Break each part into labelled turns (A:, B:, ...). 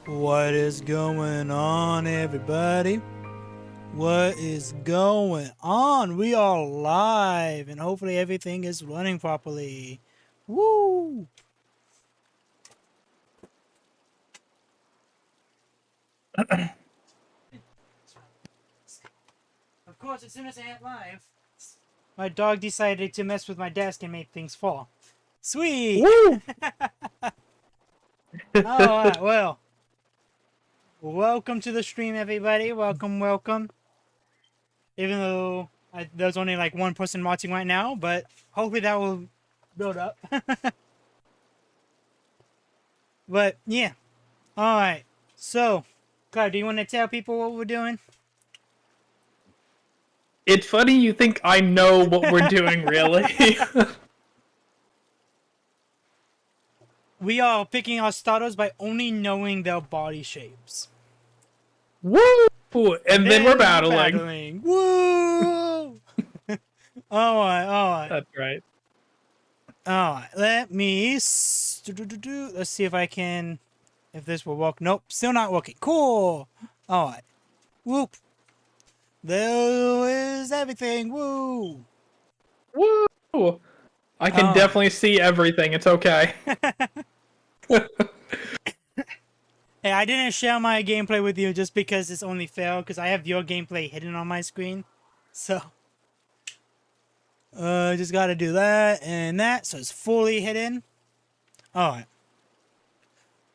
A: What is going on, everybody? What is going on? We are live, and hopefully everything is running properly. Woo! Of course, as soon as I hit live, my dog decided to mess with my desk and make things fall. Sweet!
B: Woo!
A: Alright, well. Welcome to the stream, everybody. Welcome. Even though there's only like one person watching right now, but hopefully that will build up. But yeah. Alright. So, Cloud, do you want to tell people what we're doing?
B: It's funny you think I know what we're doing, really.
A: We are picking our starters by only knowing their body shapes.
B: Woo! And then we're battling.
A: Woo! Alright.
B: That's right.
A: Alright, let me... Let's see if I can... If this will work. Nope, still not working. Cool! Alright. Whoop. There is everything. Woo!
B: Woo! I can definitely see everything. It's okay.
A: Hey, I didn't share my gameplay with you just because it's only fair, because I have your gameplay hidden on my screen. So... just gotta do that and that, so it's fully hidden. Alright.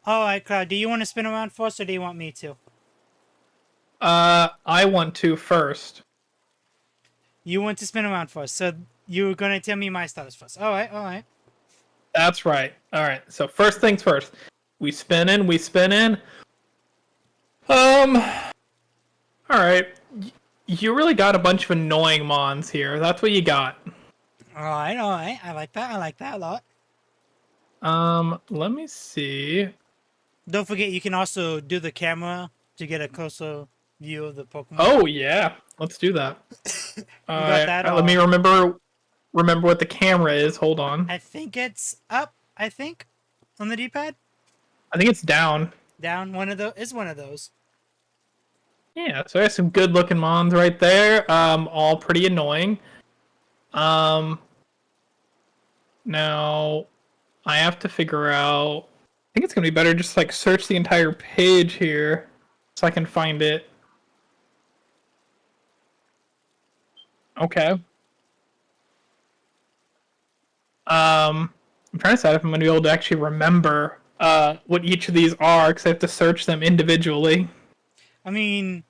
A: Alright, Cloud, do you want to spin around first, or do you want me to?
B: I want to first.
A: You want to spin around first, so you're gonna tell me my status first. Alright.
B: That's right. Alright, so first things first. We spin in. Alright. You really got a bunch of annoying mons here. That's what you got.
A: Alright. I like that a lot.
B: Let me see.
A: Don't forget, you can also do the camera to get a closer view of the Pokemon.
B: Oh, yeah. Let's do that.
A: Got that
B: let me remember what the camera is. Hold on.
A: I think it's up, on the D-pad.
B: I think it's down.
A: Down, one of those.
B: Yeah, so there's some good looking mons right there. All pretty annoying. Now I have to figure out. I think it's gonna be better just like search the entire page here so I can find it. Okay. I'm trying to decide if I'm gonna be able to actually remember what each of these are because I have to search them individually.
A: I mean,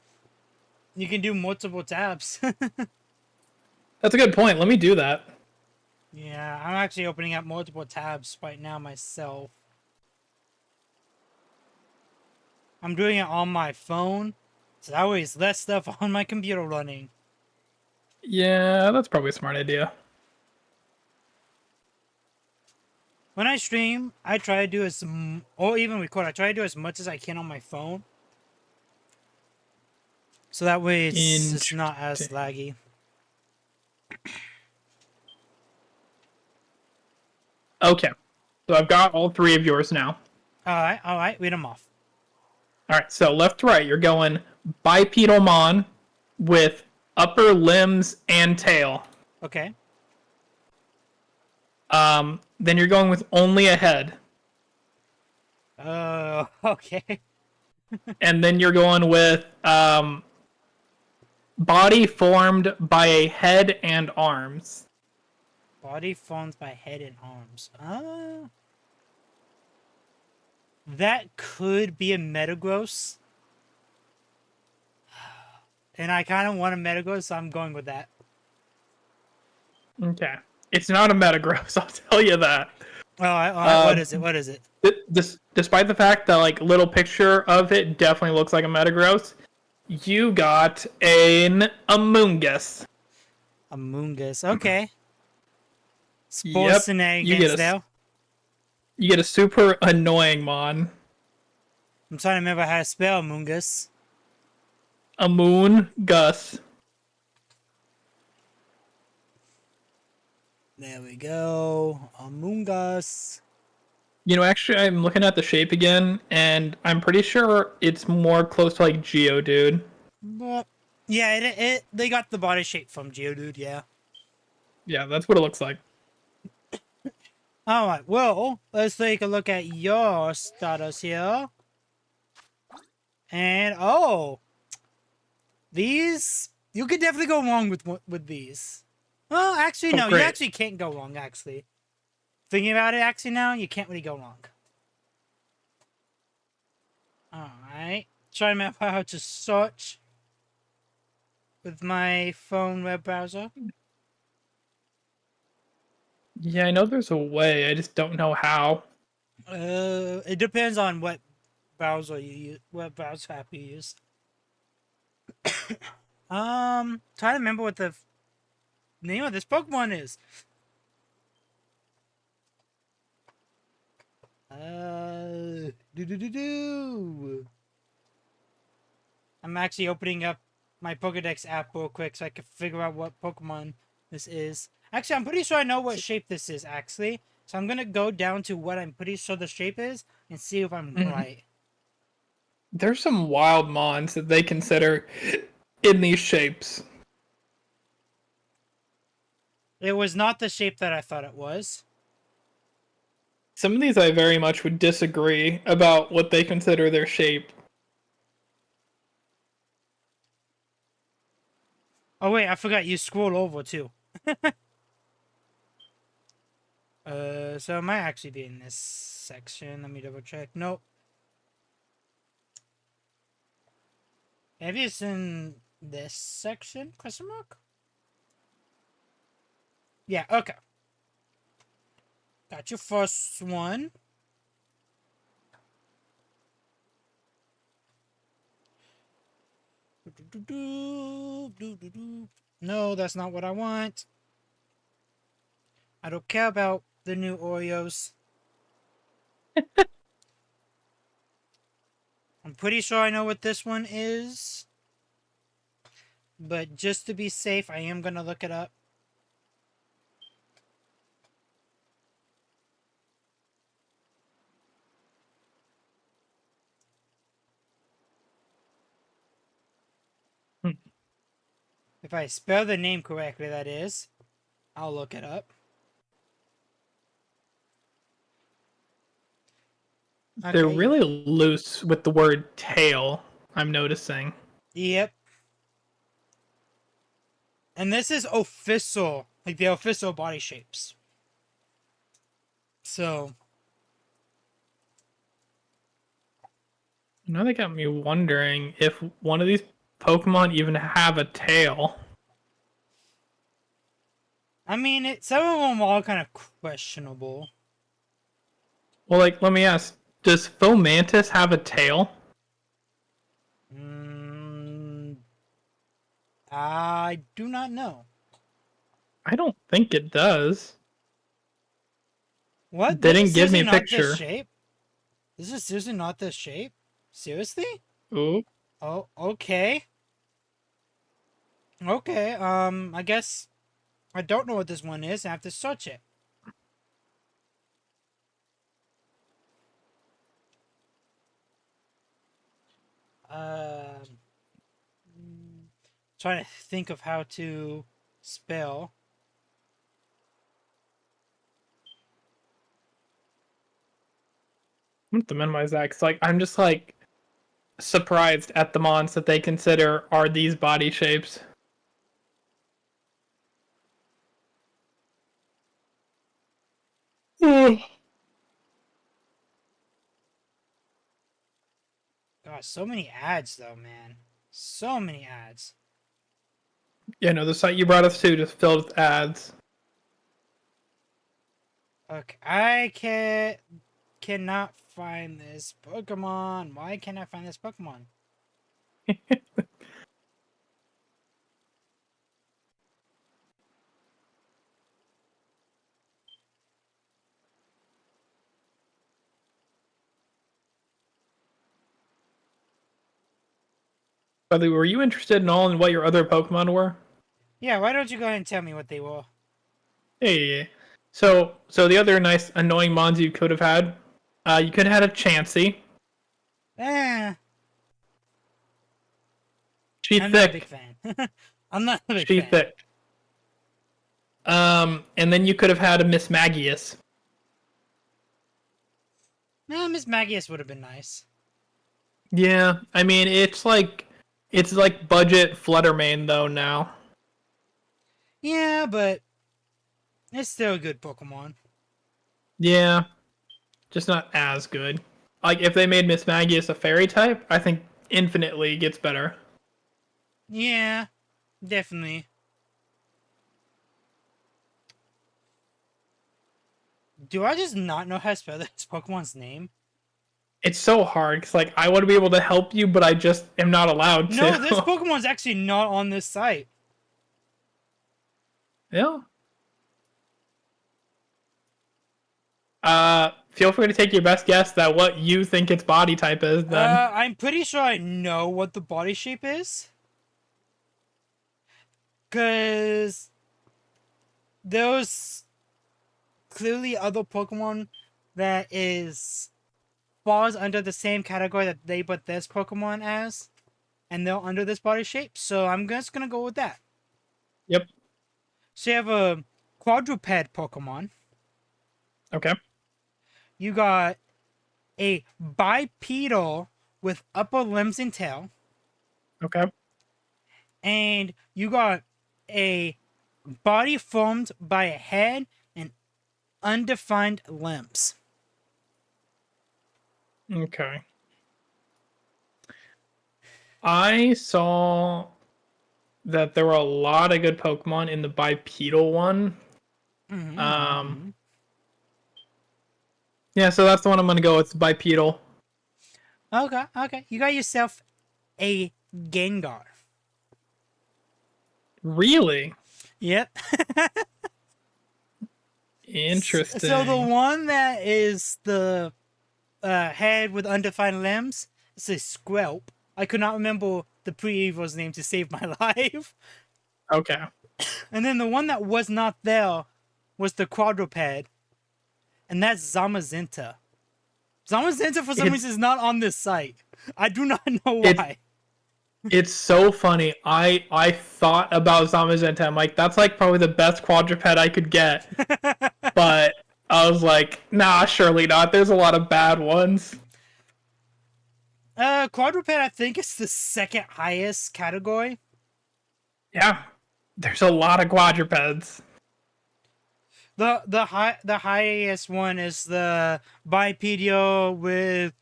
A: you can do multiple tabs.
B: That's a good point. Let me do that.
A: Yeah, I'm actually opening up multiple tabs right now myself. I'm doing it on my phone, so that way it's less stuff on my computer running.
B: Yeah, that's probably a smart idea.
A: When I stream, I try to do or even record, I try to do as much as I can on my phone. So that way it's just not as laggy.
B: Okay. So I've got all three of yours now.
A: Alright, read them off.
B: Alright, so left to right, you're going bipedal mon with upper limbs and tail.
A: Okay.
B: Then you're going with only a head.
A: Okay.
B: And then you're going with body formed by a head and arms.
A: Body formed by head and arms. That could be a Metagross. And I kind of want a Metagross, so I'm going with that.
B: Okay. It's not a Metagross, I'll tell you that.
A: What is it?
B: Despite the fact that, like, little picture of it definitely looks like a Metagross, you got an Amoonguss.
A: Amoonguss, okay. Sports shenanigans now.
B: You get a super annoying mon.
A: I'm trying to remember how to spell Amoonguss.
B: Amoonguss.
A: There we go. Amoonguss.
B: You know, actually, I'm looking at the shape again, and I'm pretty sure it's more close to like Geodude.
A: But yeah, they got the body shape from Geodude, yeah.
B: Yeah, that's what it looks like.
A: Alright, well, let's take a look at your status here. And, oh, these, you could definitely go wrong with these. Well, actually,
B: Oh,
A: no, you
B: great.
A: actually can't go wrong, actually. Thinking about it, actually, now, you can't really go wrong. Alright, try to map out how to search with my phone web browser.
B: Yeah, I know there's a way. I just don't know how.
A: It depends on what browser you use, what browser app you use. Try to remember what the name of this Pokemon is. Do. I'm actually opening up my Pokedex app real quick so I can figure out what Pokemon this is. Actually, I'm pretty sure I know what shape this is, actually. So I'm gonna go down to what I'm pretty sure the shape is and see if I'm right.
B: There's some wild mons that they consider in these shapes.
A: It was not the shape that I thought it was.
B: Some of these I very much would disagree about what they consider their shape.
A: Oh wait, I forgot you scroll over too. So it might actually be in this section. Let me double check. Nope. Maybe it's in this section? Question mark? Yeah, okay. Got your first one. No, that's not what I want. I don't care about the new Oreos. I'm pretty sure I know what this one is. But just to be safe, I am going to look it up. If I spell the name correctly, that is. I'll look it up. Okay.
B: They're really loose with the word tail, I'm noticing.
A: Yep. And this is official. Like the official body shapes. So.
B: Now they got me wondering if one of these Pokemon even have a tail.
A: I mean, some of them are all kind of questionable.
B: Well, like, let me ask, does Fomantis have a tail?
A: I do not know.
B: I don't think it does.
A: What?
B: They didn't give me a picture.
A: This shape? This is seriously not this shape? Seriously?
B: Ooh.
A: Oh, okay. Okay, I guess I don't know what this one is. I have to search it. Um, trying to think of how to spell.
B: I'm going to minimize that because, like, I'm just, like, surprised at the mons that they consider are these body shapes.
A: Gosh, so many ads though, man. So many ads.
B: Yeah, no, the site you brought us to just filled with ads.
A: Okay, I cannot find this Pokemon. Why can't I find this Pokemon?
B: By the way, were you interested in all in what your other Pokemon were?
A: Yeah, why don't you go ahead and tell me what they were?
B: Yeah. So the other nice annoying mons you could have had You could have had a Chansey.
A: Eh,
B: She
A: I'm not a big
B: thick.
A: fan. I'm not a big
B: She
A: fan.
B: thick. And then you could have had a Miss Magius.
A: Nah, Miss Magius would have been nice.
B: Yeah, I mean it's like budget Fluttermane though now.
A: Yeah, but it's still a good Pokemon.
B: Yeah, just not as good. Like if they made Miss Magius a fairy type, I think infinitely gets better.
A: Yeah, definitely. Do I just not know how to spell this Pokemon's name?
B: It's so hard because like I want to be able to help you, but I just am not allowed
A: No, this
B: to.
A: Pokemon's actually not on this site.
B: Yeah. Feel free to take your best guess that what you think its body type is. Then
A: I'm pretty sure I know what the body shape is. Cause there's clearly other Pokemon that is falls under the same category that they put this Pokemon as, and they're under this body shape. So I'm just gonna go with that.
B: yep.
A: So you have a quadruped Pokemon.
B: Okay.
A: You got a bipedal with upper limbs and tail,
B: Okay.
A: and you got a body formed by a head and undefined limbs.
B: Okay. I saw that there were a lot of good Pokemon in the bipedal one.
A: Mm-hmm.
B: Yeah, so that's the one I'm gonna go with, bipedal.
A: Okay. You got yourself a Gengar.
B: Really
A: Yep.
B: interesting.
A: So the one that is the head with undefined limbs is a Squelp. I could not remember the pre-evil's name to save my life.
B: Okay.
A: And then the one that was not there was the quadruped, and that's Zamazenta. Zamazenta for some reason is not on this site. I do not know why.
B: It's so funny. I thought about Zamazenta. I'm like, that's like probably the best quadruped I could get. But I was like, nah, surely not. There's a lot of bad ones.
A: Quadruped, I think it's the second highest category.
B: Yeah. There's a lot of quadrupeds.
A: The highest one is the bipedal with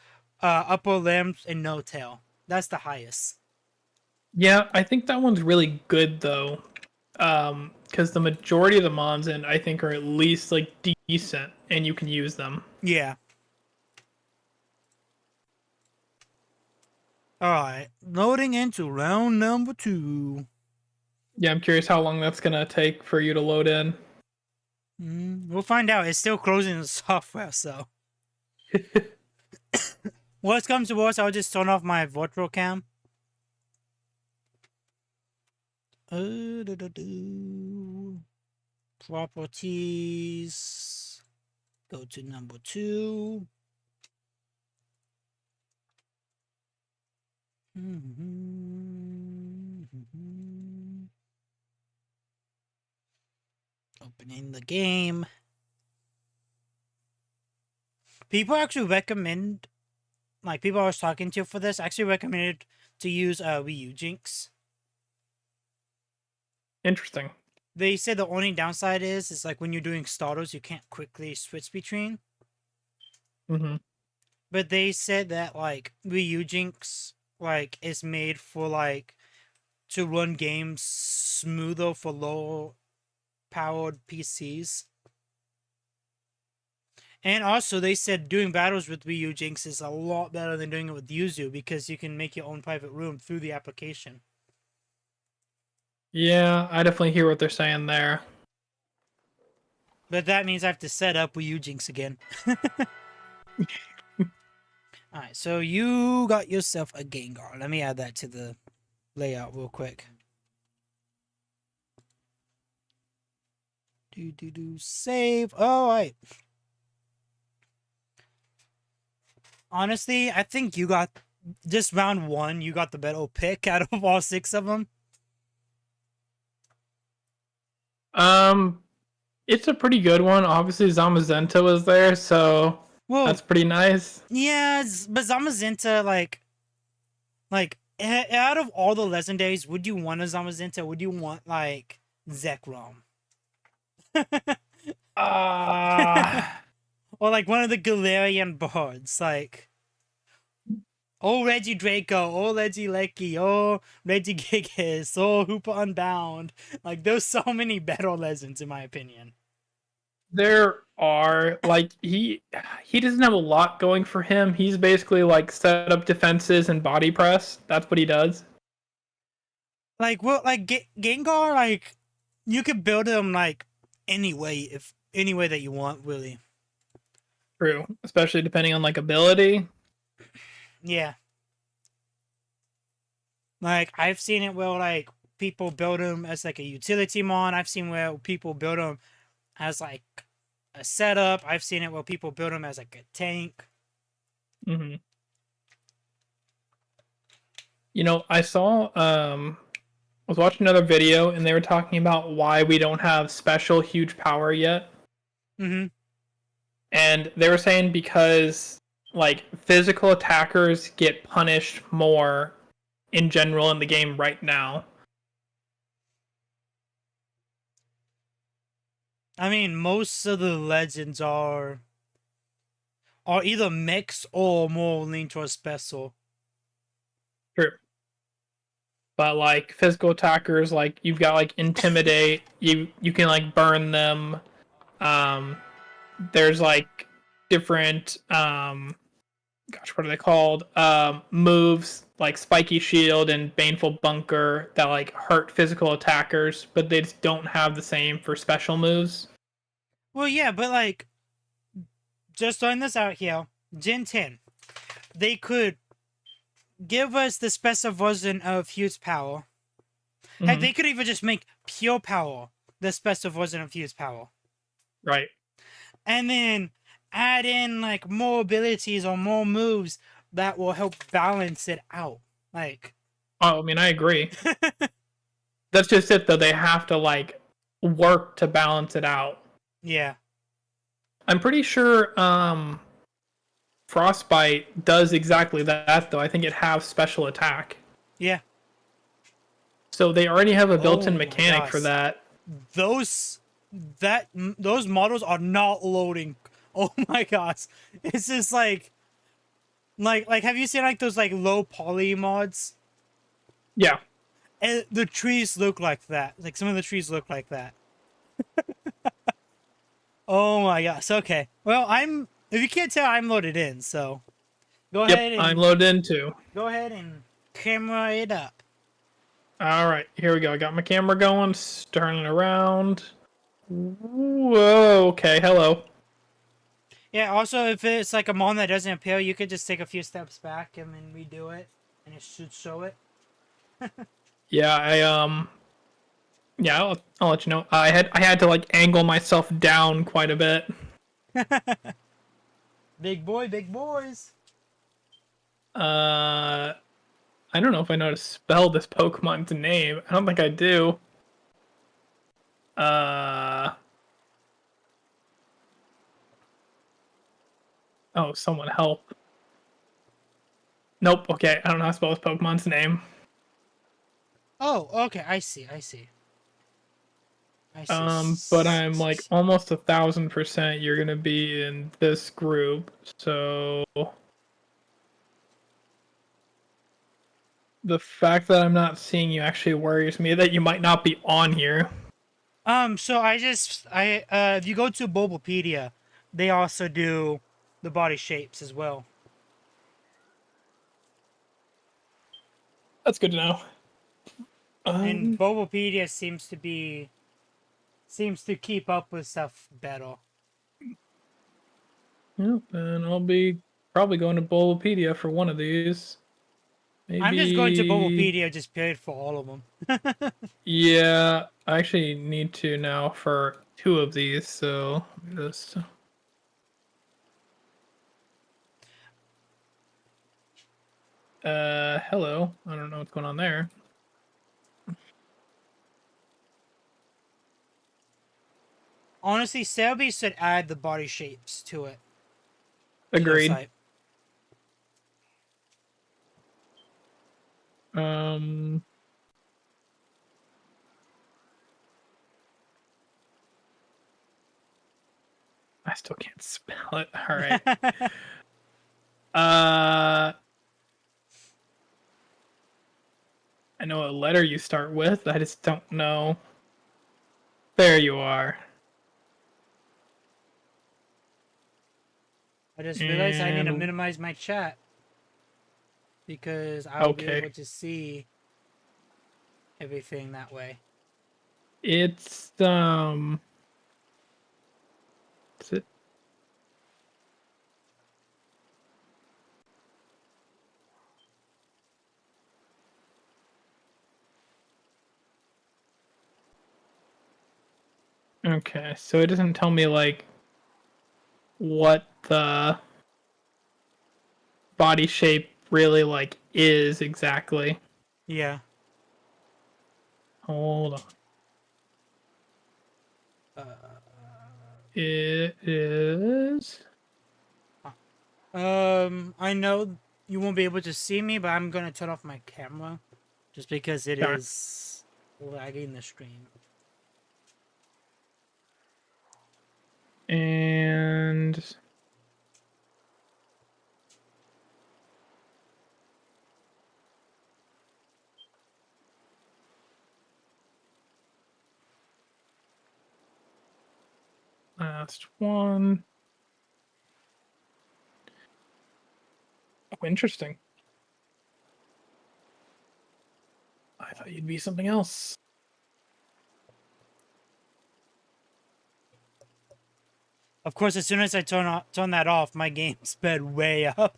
A: upper limbs and no tail. That's the highest.
B: Yeah, I think that one's really good though. Because the majority of the Monzin I think are at least like decent and you can use them.
A: Yeah. Alright. Loading into round number 2.
B: Yeah, I'm curious how long that's gonna take for you to load in.
A: We'll find out. It's still closing the software, so. Worst comes to worst, I'll just turn off my virtual cam. Properties. Go to number 2. Opening the game. People actually recommend, like people I was talking to for this, actually recommended to use Wii U Jinx.
B: Interesting.
A: They said the only downside is like when you're doing starters, you can't quickly switch between.
B: Mm-hmm.
A: But they said that like Wii U Jinx like is made for like to run games smoother for low powered PCs. And also they said doing battles with Wii U Jinx is a lot better than doing it with Yuzu because you can make your own private room through the application.
B: Yeah, I definitely hear what they're saying there.
A: But that means I have to set up Wii U Jinx again. Alright, so you got yourself a Gengar. Let me add that to the layout real quick. Save. Alright. Honestly, I think you got just round one. You got the better pick out of all six of them.
B: Um, it's a pretty good one. Obviously, Zamazenta was there, so
A: Well,
B: that's pretty nice.
A: yeah, but Zamazenta, like out of all the legendaries, would you want a Zamazenta? Would you want like Zekrom?
B: Ah.
A: Or like one of the Galarian bards, like oh Reggie Draco, oh Reggie Lecky, oh Reggie Gigas, oh Hoopa Unbound. Like there's so many better legends in my opinion.
B: There are like he doesn't have a lot going for him. He's basically like set up defenses and body press. That's what he does.
A: Like well, like Gengar, like you could build him like any way that you want, really.
B: True, especially depending on like ability.
A: Yeah. Like I've seen it where like people build him as like a utility mon. I've seen where people build him as like a setup. I've seen it where people build him as like a tank.
B: Mm-hmm. You know, I saw was watching another video and they were talking about why we don't have special huge power yet.
A: Mm-hmm.
B: And they were saying because like physical attackers get punished more in general in the game right now.
A: I mean, most of the legends are either mixed or more lean towards special.
B: True. But like physical attackers, like you've got like intimidate, you can like burn them. Um there's like different gosh, what are they called? Moves like Spiky Shield and Baneful Bunker that like hurt physical attackers, but they just don't have the same for special moves.
A: Well, yeah, but like, just throwing this out here, Gen 10, they could give us the special version of Huge Power.
B: Mm-hmm.
A: Heck, they could even just make Pure Power the special version of Huge Power.
B: Right.
A: And then add in like more abilities or more moves that will help balance it out. Like,
B: oh, I mean, I agree. That's just it, though. They have to like work to balance it out.
A: Yeah.
B: I'm pretty sure Frostbite does exactly that, though. I think it has special attack.
A: Yeah.
B: So they already have a built-in
A: Oh
B: mechanic for that.
A: Those models are not loading. Oh my gosh. It's just like have you seen like those like low poly mods?
B: Yeah.
A: And the trees look like that. Like some of the trees look like that. Oh my gosh. Okay. Well, if you can't tell, I'm loaded in, so go ahead and
B: I'm loaded in too.
A: go ahead and camera it up.
B: All right, here we go. I got my camera going, turning around. Whoa, okay, hello.
A: Yeah, also if it's like a mon that doesn't appear, you could just take a few steps back and then redo it and it should show it.
B: Yeah, yeah, I'll let you know. I had to like angle myself down quite a bit.
A: Big boy, big boys.
B: I don't know if I know how to spell this Pokemon's name. I don't think I do. Oh, someone help. Nope, okay, I don't know how to spell this Pokemon's name.
A: Oh, okay, I see. I see.
B: But I'm like almost 1,000% you're gonna be in this group, so the fact that I'm not seeing you actually worries me that you might not be on here.
A: So if you go to Bulbapedia, they also do the body shapes as well.
B: That's good to know.
A: And Bulbapedia seems to keep up with stuff better.
B: Yep, and I'll be probably going to Bulbapedia for one of these. Maybe...
A: I'm just going to Bulbapedia just period for all of them.
B: Yeah, I actually need to now for 2 of these, so just... Hello. I don't know what's going on there.
A: Honestly, Selby should add the body shapes to it.
B: Agreed. Um, I still can't spell it. All right. I know what letter you start with. I just don't know. There you are.
A: I just realized I need to minimize my chat because I'll be able to see everything that way.
B: It's is it? Okay, so it doesn't tell me like what the body shape really like is exactly.
A: Yeah.
B: Hold on. It is.
A: I know you won't be able to see me, but I'm gonna turn off my camera just because it is lagging the stream.
B: And last one. Oh, interesting. I thought you'd be something else.
A: Of course, as soon as I turn that off, my game sped way up.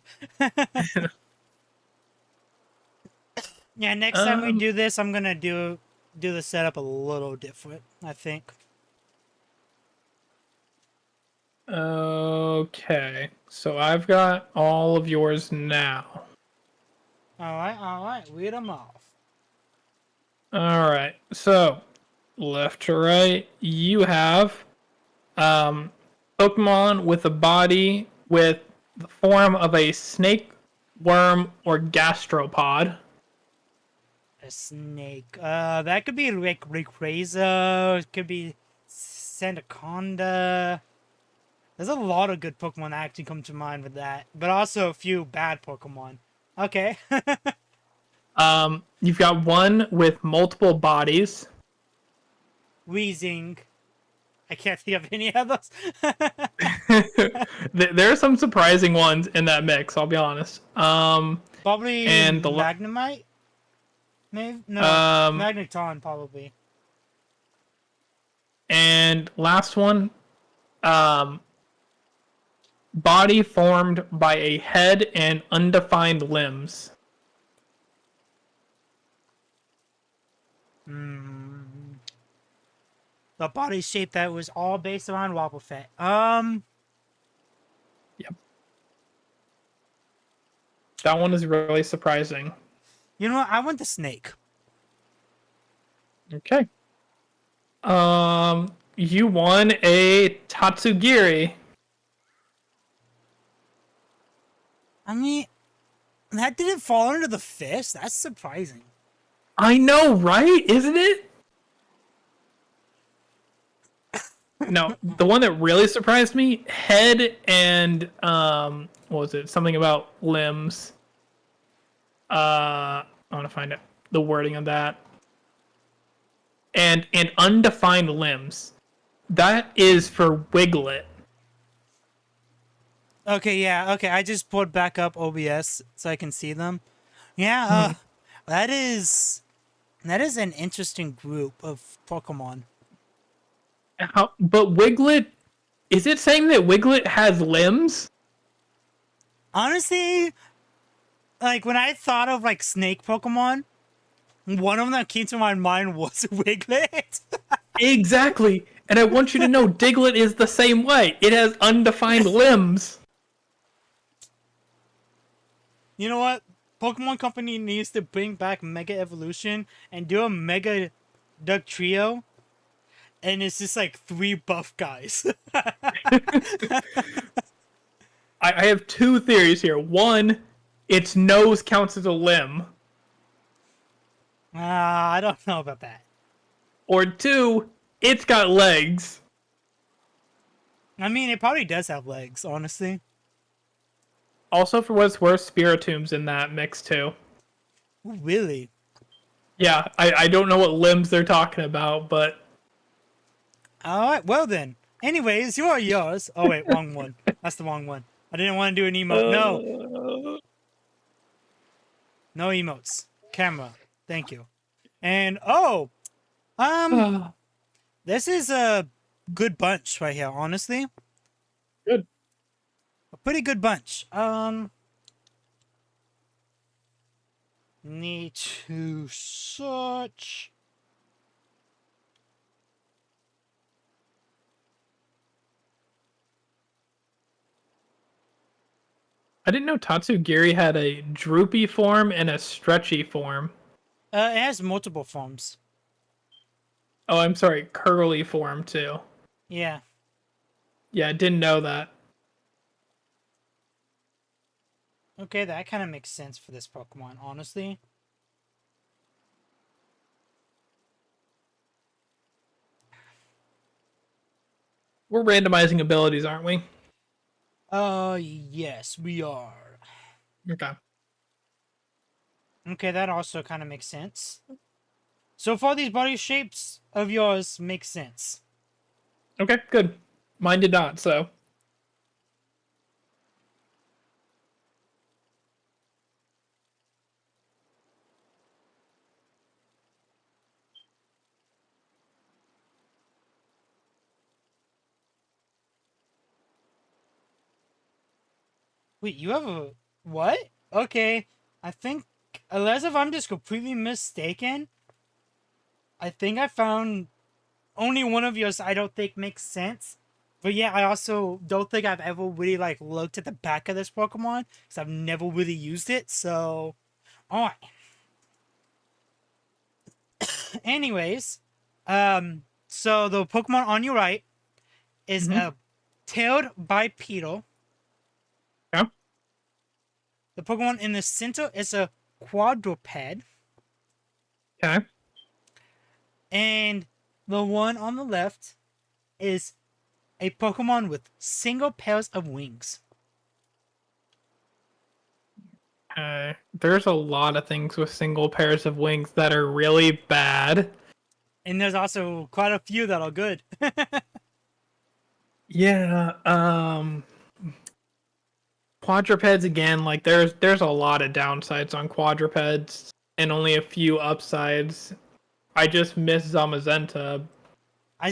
A: Yeah, next time we do this, I'm gonna do the setup a little different, I think.
B: Okay, so I've got all of yours now.
A: All right, read them off.
B: All right, so left to right, you have Pokemon with a body with the form of a snake, worm, or gastropod.
A: A snake. That could be like Rayquaza. It could be Sandaconda. There's a lot of good Pokemon that actually come to mind with that, but also a few bad Pokemon. Okay.
B: You've got one with multiple bodies.
A: Weezing. I can't think of any of those.
B: There are some surprising ones in that mix, I'll be honest.
A: Probably
B: and the
A: Magnemite? Maybe? No, Magneton, probably.
B: And last one, body formed by a head and undefined limbs.
A: The body shape that was all based around Wobbuffet.
B: Yep. That one is really surprising.
A: You know what? I want the snake.
B: Okay. You won a Tatsugiri.
A: I mean, that didn't fall under the fist. That's surprising.
B: I know, right? Isn't it? No, the one that really surprised me, head and what was it? Something about limbs. I want to find out the wording of that. And undefined limbs. That is for Wiglet.
A: Okay, yeah, okay. I just pulled back up OBS so I can see them. Yeah, that is an interesting group of Pokemon.
B: But Wiglet, is it saying that Wiglet has limbs?
A: Honestly, like when I thought of like snake Pokemon, one of them that came to my mind was Wiglet.
B: Exactly. And I want you to know Diglett is the same way. It has undefined limbs.
A: You know what? Pokemon Company needs to bring back Mega Evolution and do a Mega Duck Trio, and it's just like 3 buff guys.
B: I have two theories here. One, its nose counts as a limb.
A: I don't know about that.
B: Or two, it's got legs.
A: I mean, it probably does have legs, honestly.
B: Also, for what it's worth, Spiritom's in that mix too.
A: Really?
B: Yeah, I don't know what limbs they're talking about, but...
A: Alright, well then. Anyways, you are yours. Oh wait, wrong one. That's the wrong one. I didn't want to do an emote. No. No emotes. Camera. Thank you. And, this is a good bunch right here, honestly.
B: Good.
A: A pretty good bunch. Need to search.
B: I didn't know Tatsugiri had a droopy form and a stretchy form.
A: It has multiple forms.
B: Oh, I'm sorry, curly form too.
A: Yeah.
B: Yeah, I didn't know that.
A: Okay, that kind of makes sense for this Pokemon, honestly.
B: We're randomizing abilities, aren't we?
A: Yes, we are.
B: Okay.
A: Okay, that also kind of makes sense. So far, these body shapes of yours make sense.
B: Okay, good. Mine did not, so...
A: Wait, you have a... What? Okay, I think... Unless if I'm just completely mistaken, I think I found only one of yours I don't think makes sense. But yeah, I also don't think I've ever really, like, looked at the back of this Pokemon, because I've never really used it, so... Alright. Anyways, so the Pokemon on your right is a tailed bipedal.
B: Yeah.
A: The Pokemon in the center is a quadruped.
B: Okay.
A: And the one on the left is a Pokemon with single pairs of wings.
B: There's a lot of things with single pairs of wings that are really bad.
A: And there's also quite a few that are good.
B: Yeah, quadrupeds again, like there's a lot of downsides on quadrupeds and only a few upsides. I just miss Zamazenta.
A: I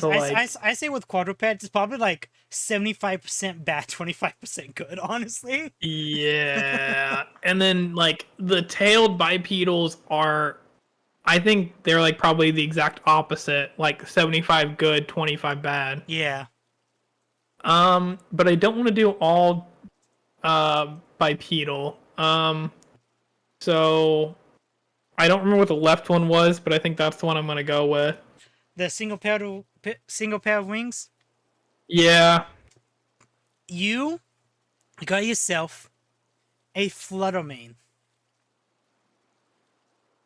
A: say with quadrupeds, it's probably like 75% bad, 25% good, honestly.
B: Yeah. And then like the tailed bipedals are, I think they're like probably the exact opposite, like 75 good, 25 bad.
A: Yeah.
B: But I don't want to do all bipedal. So I don't remember what the left one was, but I think that's the one I'm gonna go with.
A: The single pair of wings.
B: Yeah.
A: You got yourself a Fluttermane.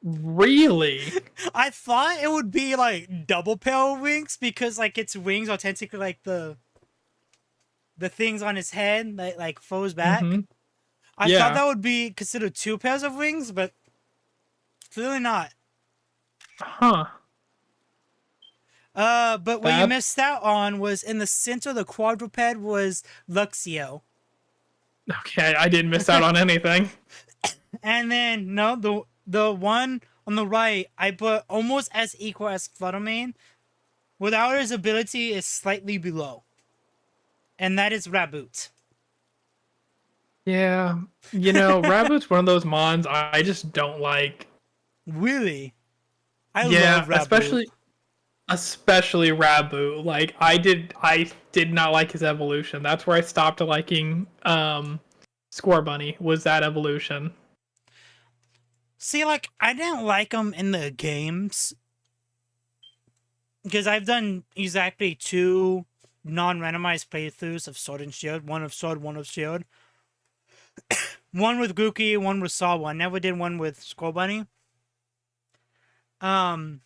B: Really?
A: I thought it would be like double pair of wings because like its wings are technically like the things on his head that like folds back.
B: Mm-hmm.
A: I thought that would be considered 2 pairs of wings, but clearly not.
B: Huh.
A: But what you missed out on was in the center of the quadruped was Luxio.
B: Okay, I didn't miss out on anything.
A: And then no, the one on the right I put almost as equal as Fluttermane. Without his ability is slightly below. And that is Raboot.
B: Yeah. You know, Raboot's one of those mons I just don't like.
A: Really? I love Raboot.
B: Especially Raboot. Like I did not like his evolution. That's where I stopped liking Score Bunny, was that evolution.
A: See, like, I didn't like him in the games because I've done exactly 2 non-randomized playthroughs of Sword and Shield. One of Sword, one of Shield. One with Gookie, one with Saw. I never did one with Skull Bunny. Um,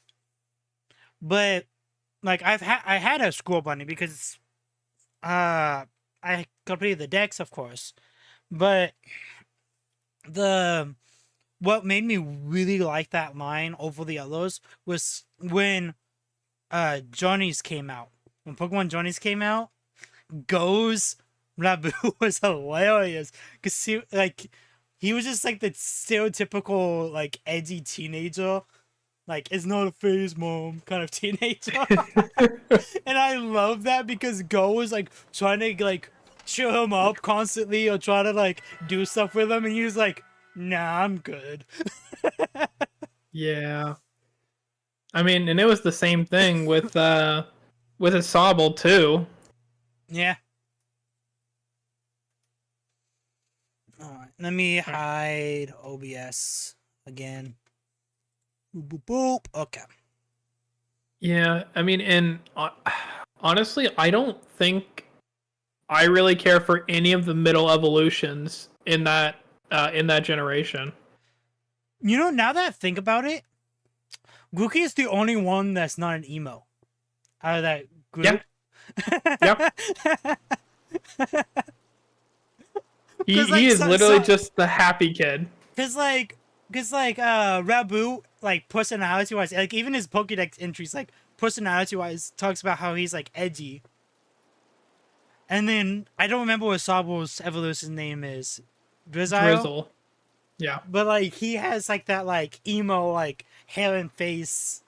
A: but like I had a Skull Bunny because I completed the decks, of course. But the what made me really like that line over the others was when Johnny's came out. When Pokemon Johnny's came out, Go's Rabu was hilarious because he was just like the stereotypical like edgy teenager, like it's not a phase, mom, kind of teenager. And I love that because Go was like trying to like cheer him up constantly or try to like do stuff with him, and he was like, "Nah, I'm good."
B: Yeah. I mean, and it was the same thing with his Sobble too.
A: Yeah. All right, let me hide OBS again. Boop, boop, boop. Okay.
B: Yeah, I mean, and honestly, I don't think I really care for any of the middle evolutions in that generation.
A: You know, now that I think about it, Gookie is the only one that's not an emo out of that group.
B: Yeah. Yep. He
A: like,
B: is literally just the happy kid.
A: Cause like Rabu, like personality wise, like even his Pokédex entries, like personality wise, talks about how he's like edgy. And then I don't remember what Sabo's evolution name is.
B: Drizzle. Yeah.
A: But like he has like that like emo like hair and face.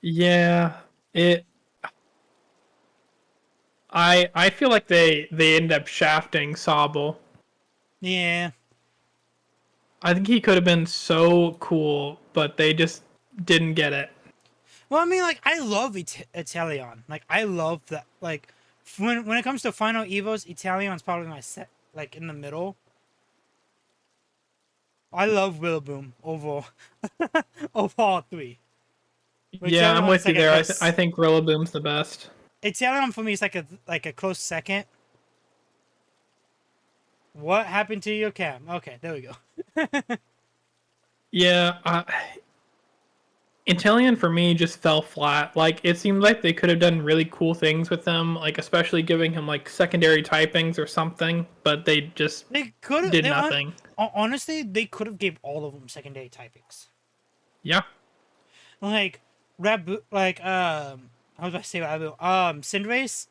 B: Yeah. I feel like they end up shafting Sobble.
A: Yeah.
B: I think he could have been so cool, but they just didn't get it.
A: Well, I mean, like I love Italian. Like I love that. Like when it comes to Final Evos, Italian's probably my set. Like in the middle. I love Willaboom over over all 3.
B: Yeah, I'm with you there. I
A: I
B: think Rillaboom's the best.
A: Italian for me is like a close second. What happened to your cam? Okay, there we go.
B: Yeah, Italian for me just fell flat. Like it seemed like they could have done really cool things with him, like especially giving him like secondary typings or something, but they just did nothing.
A: Honestly, they could have gave all of them secondary typings.
B: Yeah.
A: Like Rabu, like I was about to say Rabu. Cinderace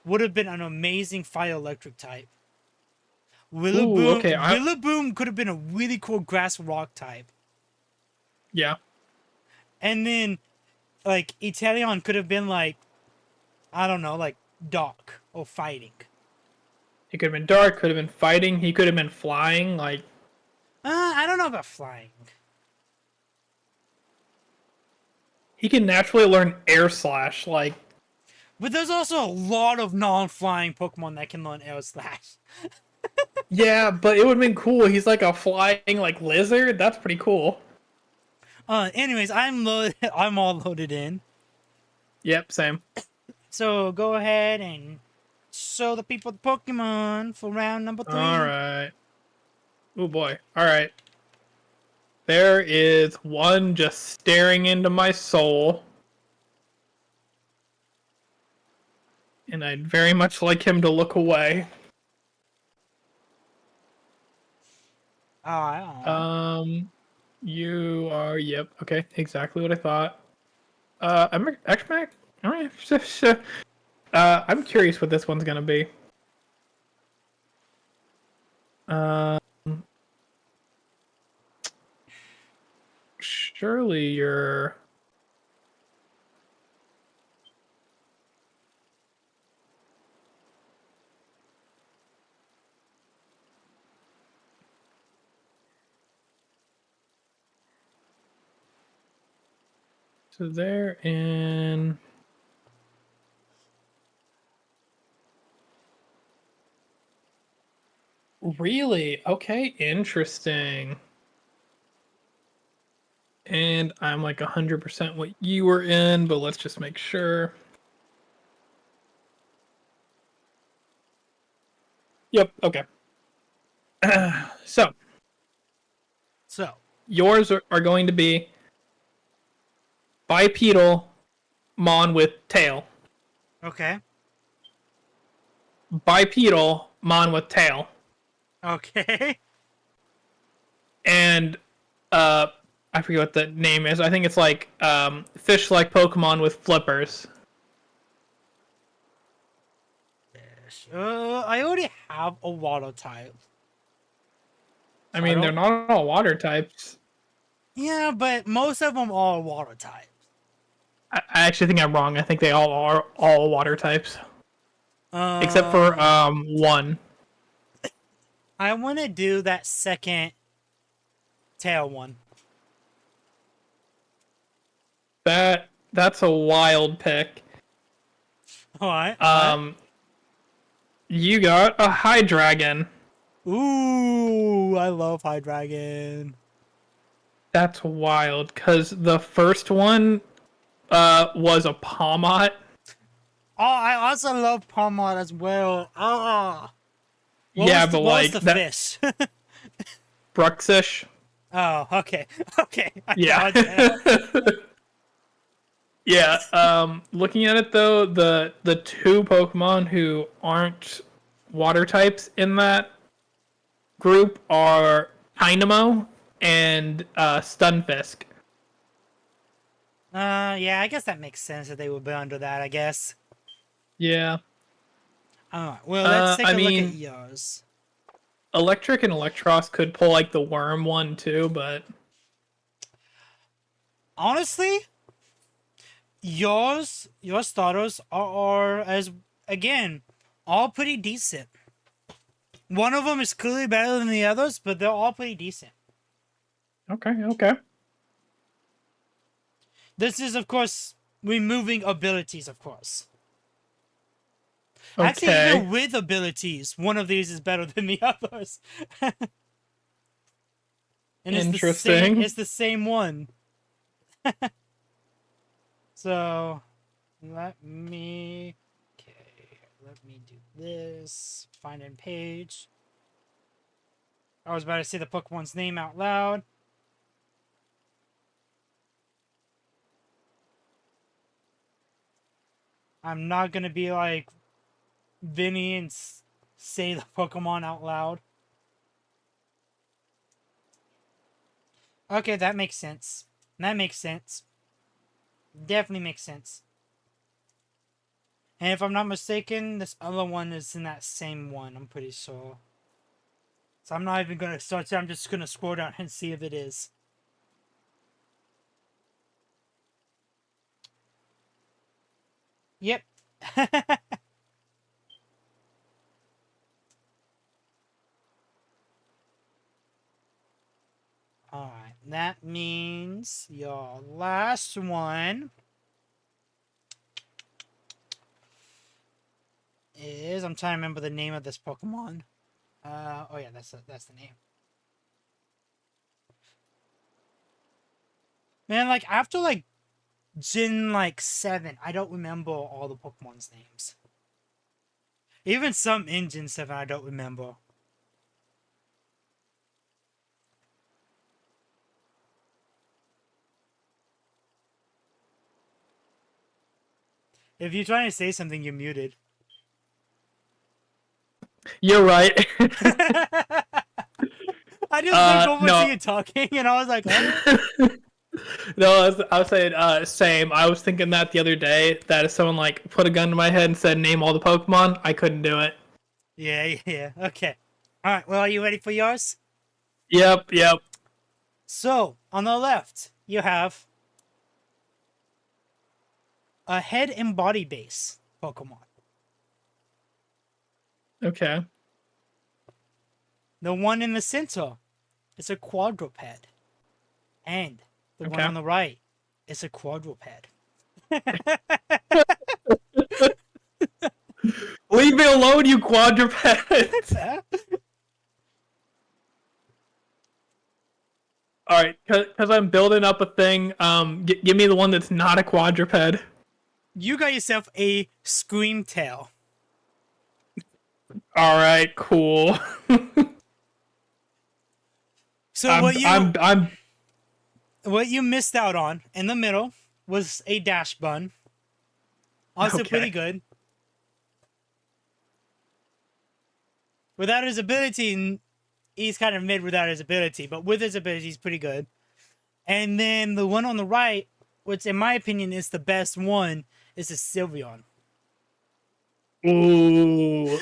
A: would have been an amazing fire electric type. Willaboom,
B: Ooh, okay.
A: Willaboom could have been a really cool grass rock type.
B: Yeah.
A: And then, like, Italian could have been, like, I don't know, like, dark or fighting.
B: He could have been dark, could have been fighting, he could have been flying, like...
A: I don't know about flying.
B: He can naturally learn Air Slash, like...
A: But there's also a lot of non-flying Pokemon that can learn Air Slash.
B: Yeah, but it would have been cool. He's like a flying, like, lizard. That's pretty cool.
A: Anyways, I'm all loaded in.
B: Yep, same.
A: So go ahead and show the people the Pokemon for round number 3.
B: Alright. Oh boy. Alright. There is one just staring into my soul. And I'd very much like him to look away.
A: Alright.
B: You are, yep, okay, exactly what I thought. I'm actually, alright, I'm curious what this one's gonna be. Surely you're... So they're in... Really? Okay, interesting. And I'm like 100% what you were in, but let's just make sure. Yep, okay. So, yours are going to be bipedal mon with tail.
A: Okay.
B: Bipedal mon with tail.
A: Okay.
B: And I forget what the name is. I think it's like fish-like Pokemon with flippers.
A: I already have a water type.
B: I mean, they're not all water types.
A: Yeah, but most of them are water types.
B: I actually think I'm wrong. I think they all are all water types. Except for one.
A: I want to do that second tail one.
B: That's a wild pick.
A: Alright.
B: You got a Hydreigon.
A: Ooh, I love Hydreigon.
B: That's wild, because the first one was a Palmot.
A: Oh, I also love Palmot as well.
B: Yeah, but
A: what was
B: like
A: the
B: that
A: fish?
B: Bruxish.
A: Oh, okay. Okay.
B: Yeah. Yeah, looking at it though, the two Pokemon who aren't water types in that group are Dynamo and Stunfisk.
A: Yeah, I guess that makes sense that they would be under that, I guess.
B: Yeah.
A: Alright, well, let's take a look
B: mean,
A: at yours.
B: Electric and Electros could pull like the worm one too, but
A: Honestly, your starters are as again all pretty decent. One of them is clearly better than the others, but they're all pretty decent.
B: Okay.
A: This is, of course, removing abilities, of course.
B: okay.
A: Actually, even with abilities, one of these is better than the others. And
B: Interesting.
A: It's the same one. So, let me do this. Find in page. I was about to say the Pokemon's name out loud. I'm not gonna be like Vinny and say the Pokemon out loud. Okay, that makes sense. That makes sense. Definitely makes sense. And if I'm not mistaken, this other one is in that same one, I'm pretty sure. So I'm not even gonna start there, I'm just gonna scroll down and see if it is. Yep. Alright, that means your last one is, I'm trying to remember the name of this Pokemon. Oh yeah, that's the name. Man, like after like Gen 7, I don't remember all the Pokemon's names. Even some in Gen 7 I don't remember. If you're trying to say something, you're muted.
B: You're right.
A: I just looked over to you talking, and I was like, huh?
B: No, I was saying same. I was thinking that the other day, that if someone like put a gun to my head and said name all the Pokemon, I couldn't do it.
A: Yeah. Okay. All right. Well, are you ready for yours?
B: Yep.
A: So on the left, you have a head and body base Pokemon.
B: Okay.
A: The one in the center is a quadruped, and the one on the right is a quadruped.
B: Leave me alone, you quadruped! All right, because I'm building up a thing. Give me the one that's not a quadruped.
A: You got yourself a Screamtail.
B: All right, cool.
A: So
B: I'm
A: what you missed out on in the middle was a dash bun. Also
B: Okay.
A: pretty good. Without his ability, he's kind of mid without his ability, but with his ability, he's pretty good. And then the one on the right, which in my opinion is the best one, is a Sylveon.
B: Ooh,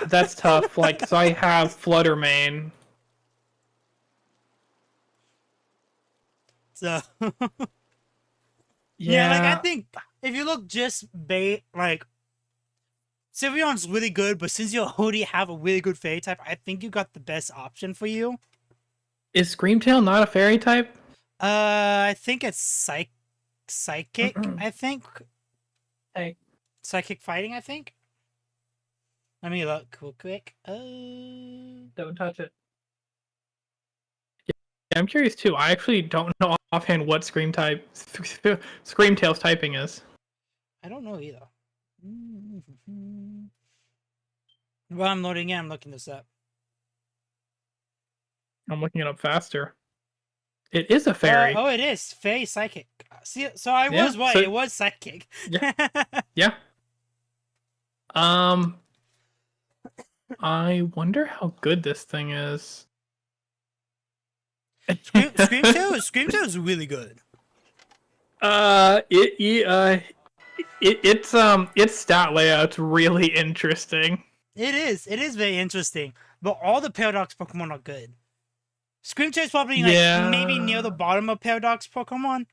B: that's tough. Like, so I have Fluttermane.
A: So
B: Yeah,
A: like I think if you look just like Sylveon's really good, but since you already have a really good fairy type, I think you got the best option for you.
B: is Screamtail not a fairy type?
A: I think it's psychic. I think
B: Hey,
A: psychic fighting. I think. Let me look real quick.
B: don't touch it. Yeah, I'm curious too. I actually don't know offhand what Screamtail's typing is.
A: I don't know either. While I'm loading in, I'm looking this up.
B: I'm looking it up faster. It is a fairy.
A: Oh, it is fairy psychic. See, so I
B: Yeah,
A: was right.
B: so-
A: It was psychic.
B: Yeah. Yeah. I wonder how good this thing is.
A: Screamtail is really good.
B: Its stat layout's really interesting.
A: It is. It is very interesting. But all the Paradox Pokemon are good. Screamtail is probably like
B: Yeah.
A: maybe near the bottom of Paradox Pokemon.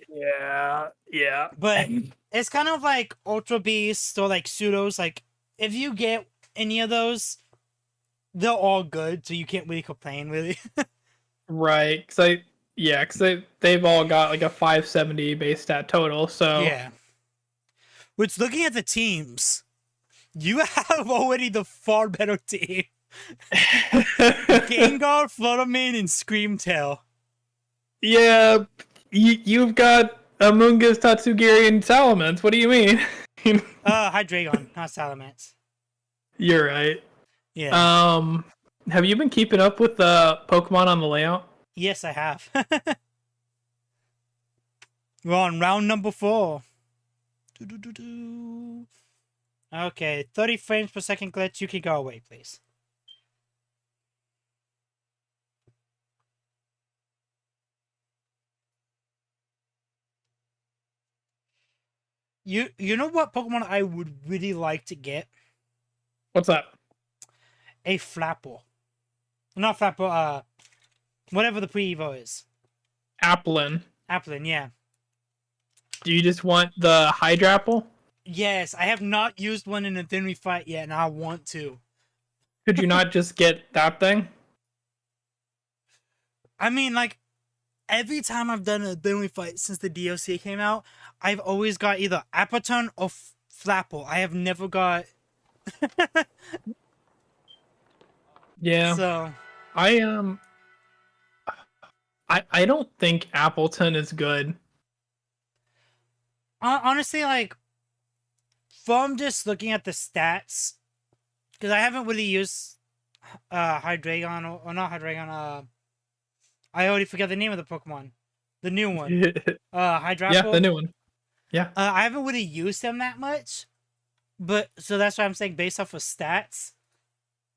B: Yeah.
A: But it's kind of like Ultra Beast or like Pseudos. Like if you get any of those, they're all good, so you can't really complain, really.
B: Right, because they've all got like a 570 base stat total. So
A: Yeah. Which, looking at the teams, you have already the far better team. Gengar, Fluttermane, and Screamtail.
B: Yeah, you've got Amoonguss, Tatsugiri, and Salamence. What do you mean?
A: Hydreigon, not Salamence.
B: You're right.
A: Yeah.
B: Have you been keeping up with the Pokemon on the layout?
A: Yes, I have. We're on round number 4. Okay, 30 frames per second glitch. You can go away, please. You know what Pokemon I would really like to get?
B: What's that?
A: A Flapple. Not Flapple, whatever the pre-evo is.
B: Applin.
A: Applin, yeah.
B: Do you just want the Hydrapple?
A: Yes, I have not used one in a Thinly fight yet, and I want to.
B: Could you not just get that thing?
A: I mean, like, every time I've done a Thinly fight since the DLC came out, I've always got either Apatone or Flapple. I have never got...
B: Yeah.
A: So...
B: I don't think Appleton is good.
A: Honestly, like, from just looking at the stats, because I haven't really used Hydreigon, or not Hydreigon, I already forgot the name of the Pokemon. The new one. Hydrapple.
B: Yeah, the new one. Yeah.
A: I haven't really used him that much, but, so that's why I'm saying based off of stats,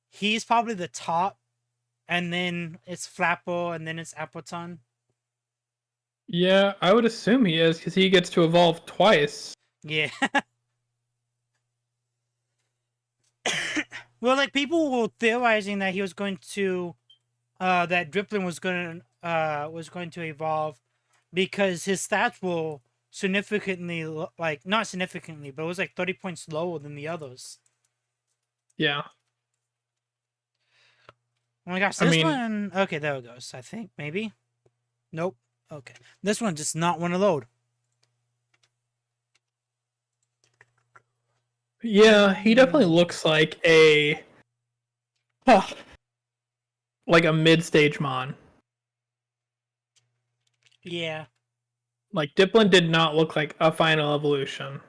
A: he's probably the top, and then it's Flapple, and then it's Appleton.
B: Yeah, I would assume he is, because he gets to evolve twice.
A: Yeah. Well, like, people were theorizing that he was going to, that Dripplin was going to evolve because his stats were significantly, like, not significantly, but it was like 30 points lower than the others.
B: Yeah.
A: Oh my gosh, this one... Okay, there it goes, I think, maybe? Nope. Okay. This one does not want to load.
B: Yeah, he definitely looks like a... like a mid-stage Mon.
A: Yeah.
B: Like Diplin did not look like a final evolution.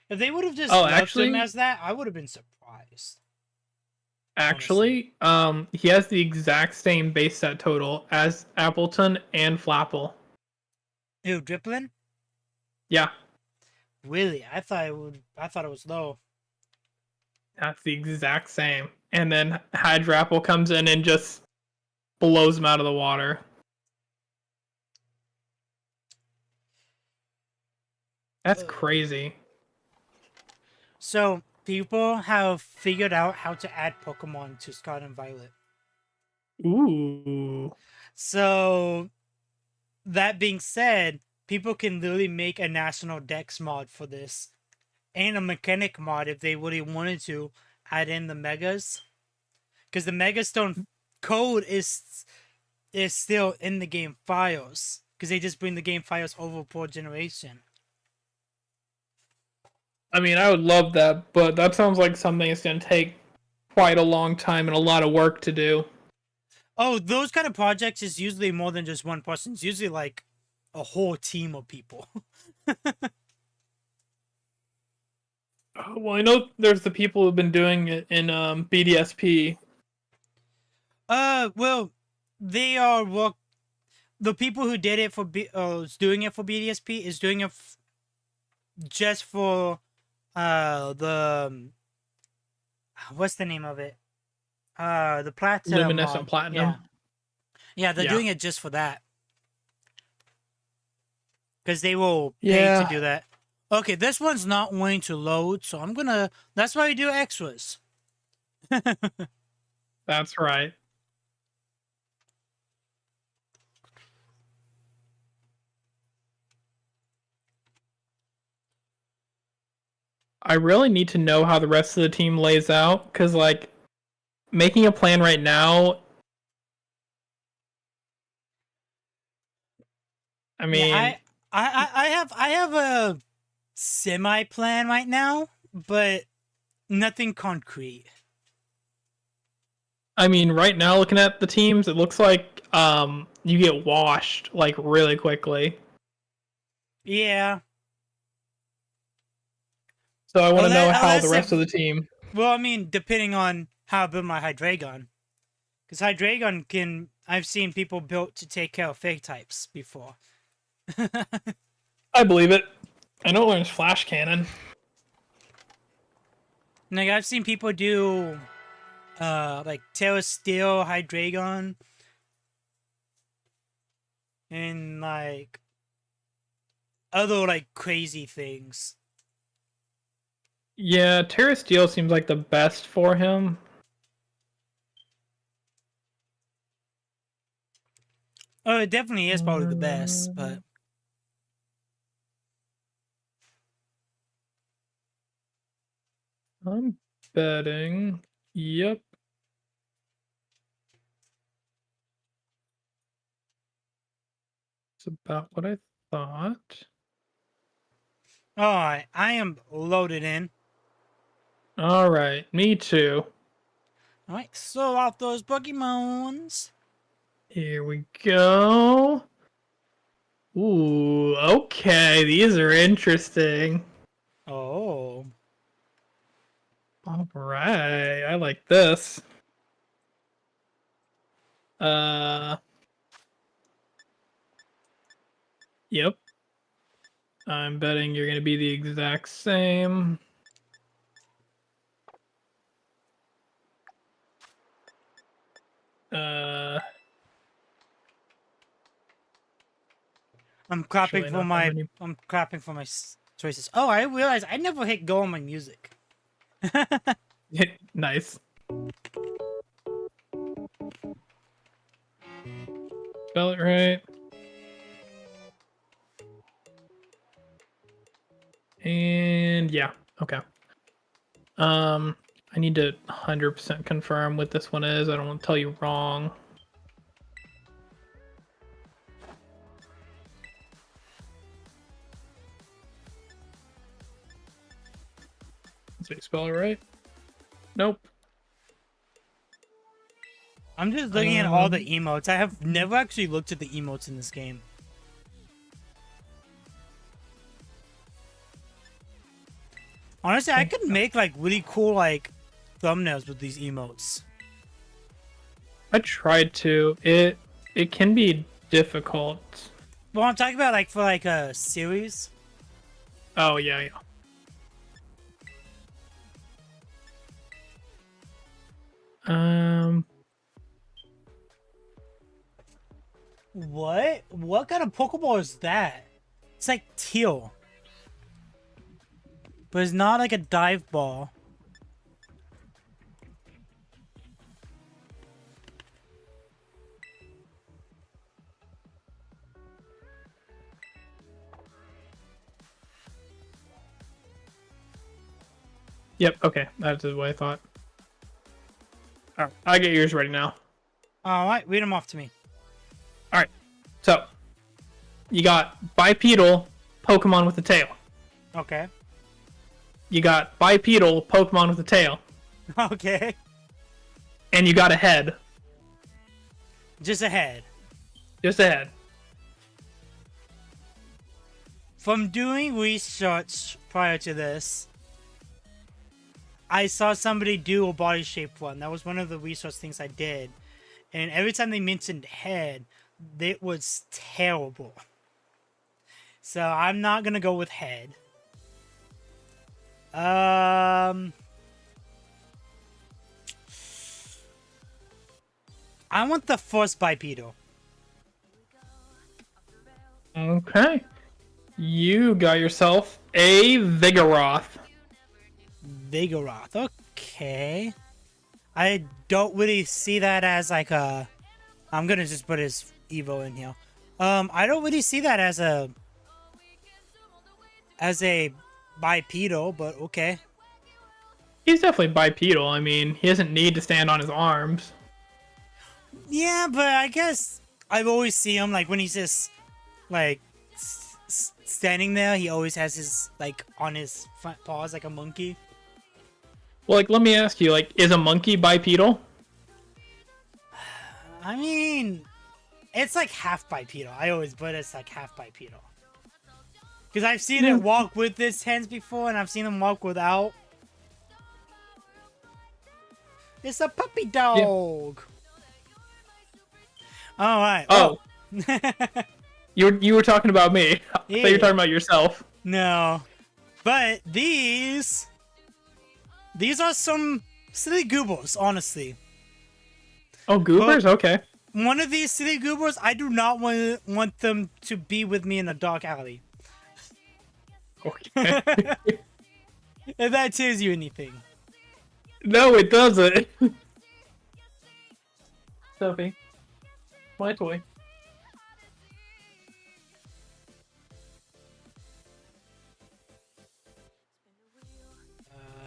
A: If they would have just
B: Oh,
A: left him
B: actually,
A: as that, I would have been surprised. Honestly.
B: actually, he has the exact same base set total as Appleton and Flapple.
A: Ew, Driplin?
B: Yeah,
A: Really? I thought it would. I thought it was low.
B: that's the exact same. And then Hydrapple comes in and just blows him out of the water. That's crazy.
A: So people have figured out how to add Pokemon to Scarlet and Violet.
B: Ooh.
A: So that being said, people can literally make a national Dex mod for this, and a mechanic mod if they really wanted to add in the megas, because the Megastone code is still in the game files, because they just bring the game files over per generation.
B: I mean, I would love that, but that sounds like something that's going to take quite a long time and a lot of work to do.
A: Oh, those kind of projects is usually more than just one person. It's usually like a whole team of people.
B: Well, I know there's the people who've been doing it in BDSP.
A: Well, they are work. The people who did it for is doing it for BDSP is doing it just for the what's the name of it? The platinum
B: Luminescent
A: mod.
B: Platinum.
A: Yeah, they're
B: Yeah.
A: doing it just for that. Because they will pay to
B: Yeah.
A: do that. Okay, this one's not wanting to load, so I'm gonna. That's why we do extras.
B: That's right. I really need to know how the rest of the team lays out, because, like, making a plan right now, I mean,
A: Yeah, I have a semi plan right now, but nothing concrete.
B: right now, looking at the teams, it looks like you get washed, like, really quickly.
A: Yeah.
B: So I want to know how
A: Unless
B: the rest
A: if,
B: of the team.
A: well, I mean, depending on how I build my Hydreigon. Because Hydreigon can, I've seen people built to take care of fake types before.
B: I believe it. I know it learns Flash Cannon.
A: Like, I've seen people do, like, Terra Steel, Hydreigon, and, like, other, like, crazy things.
B: Yeah, Terra Steel seems like the best for him.
A: Oh, it definitely is probably the best, but...
B: I'm betting. Yep. It's about what I thought.
A: Alright, I am loaded in.
B: Alright, me too.
A: Alright, so off those Pokemons.
B: Here we go. Ooh, okay, these are interesting.
A: Oh.
B: Alright, I like this. Yep. I'm betting you're gonna be the exact same.
A: I'm clapping
B: Actually,
A: for
B: not that
A: my
B: many.
A: I'm clapping for my choices. Oh, I realized I never hit go on my music.
B: Nice. Spell it right. And yeah, okay. I need to 100% confirm what this one is. I don't want to tell you wrong. Did you spell it right? Nope.
A: I'm just looking at all the emotes. I have never actually looked at the emotes in this game. Honestly, I could make like really cool like thumbnails with these emotes.
B: I tried to. It can be difficult.
A: Well, I'm talking about like for like a series.
B: Oh yeah.
A: What? What kind of Pokeball is that? It's like teal. But it's not like a dive ball.
B: Yep. Okay, that's what I thought. All right, I get yours ready now.
A: All right, read them off to me.
B: All right. So you got bipedal Pokemon with a tail.
A: Okay.
B: You got bipedal Pokemon with a tail.
A: Okay.
B: And you got a head.
A: Just a head.
B: Just a head.
A: From doing research prior to this, I saw somebody do a body shape one. That was one of the research things I did. And every time they mentioned head, it was terrible. So I'm not going to go with head. I want the first bipedal.
B: Okay. You got yourself a Vigoroth.
A: Vigoroth. Okay. I don't really see that as like a... I'm gonna just put his Evo in here. I don't really see that as a... bipedal, but okay.
B: He's definitely bipedal. I mean, he doesn't need to stand on his arms.
A: Yeah, but I guess I've always seen him, like, when he's just, like, standing there, he always has his, like, on his front paws like a monkey.
B: Well, like, let me ask you, like, is a monkey bipedal?
A: I mean, it's like half bipedal. I always put it's like half bipedal. Because I've seen it walk with its hands before, and I've seen him walk without. It's a puppy dog. Yeah. All right.
B: Oh. You were talking about me. I thought you were talking about yourself.
A: No. But these are some silly goobers, honestly.
B: Oh, goobers? But okay.
A: One of these silly goobers, I do not want them to be with me in a dark alley.
B: Okay.
A: If that tells you anything.
B: No, it doesn't. Sophie. My toy.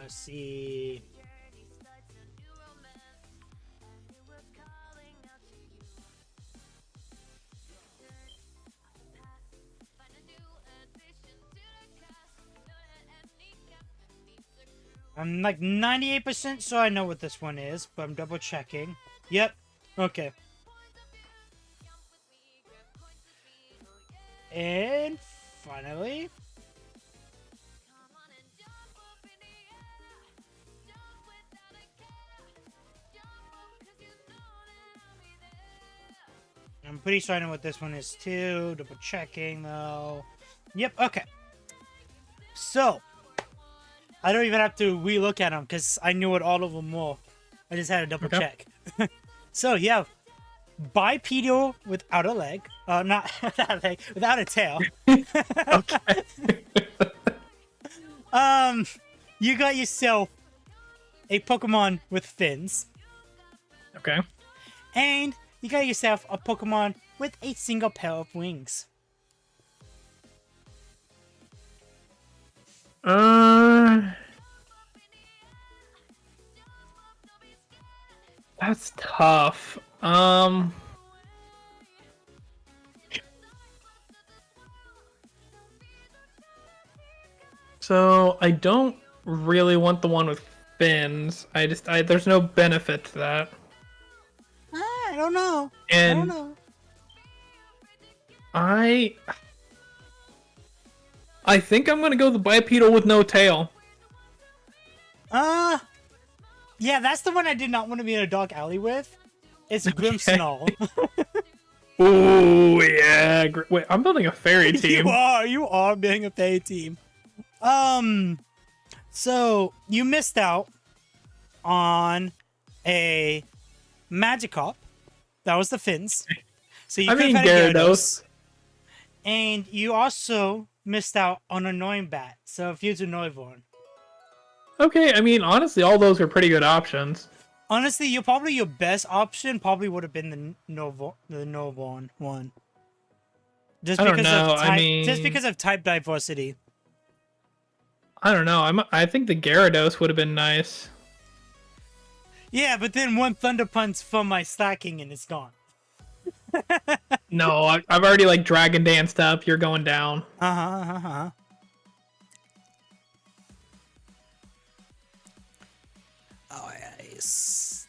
A: Let's see. I'm like 98% sure I know what this one is, but I'm double checking. Yep. Okay. And finally. I'm pretty sure I know what this one is too. Double checking though. Yep, okay. So, I don't even have to relook at them because I knew what all of them were. I just had to double check. So, you have bipedal without a leg. Not without a leg, without a tail.
B: Okay.
A: You got yourself a Pokemon with fins.
B: Okay.
A: And you got yourself a Pokemon with a single pair of wings.
B: That's tough. So I don't really want the one with fins. There's no benefit to that.
A: don't know. I don't
B: And
A: know.
B: I think I'm gonna go the bipedal with no tail.
A: Yeah, that's the one I did not want to be in a dark alley with. It's Grim
B: Okay.
A: Snow.
B: Ooh, yeah. Wait, I'm building a fairy team.
A: You are being a pay team. So you missed out on a Magikarp. That was the Finns. So you
B: I
A: could
B: mean,
A: have had a Gyarados.
B: Gyarados.
A: And you also missed out on Annoying Bat. So if you're Noivern.
B: Okay, I mean, honestly, all those were pretty good options.
A: Honestly, your best option probably would have been the Noivern one. Just
B: I don't
A: because
B: know.
A: of type,
B: I mean,
A: just because of type diversity.
B: I don't know. I think the Gyarados would have been nice.
A: Yeah, but then one Thunder Punch from my stacking and it's gone.
B: No, I've already like Dragon Danced up. You're going down.
A: Uh-huh. Oh, yes.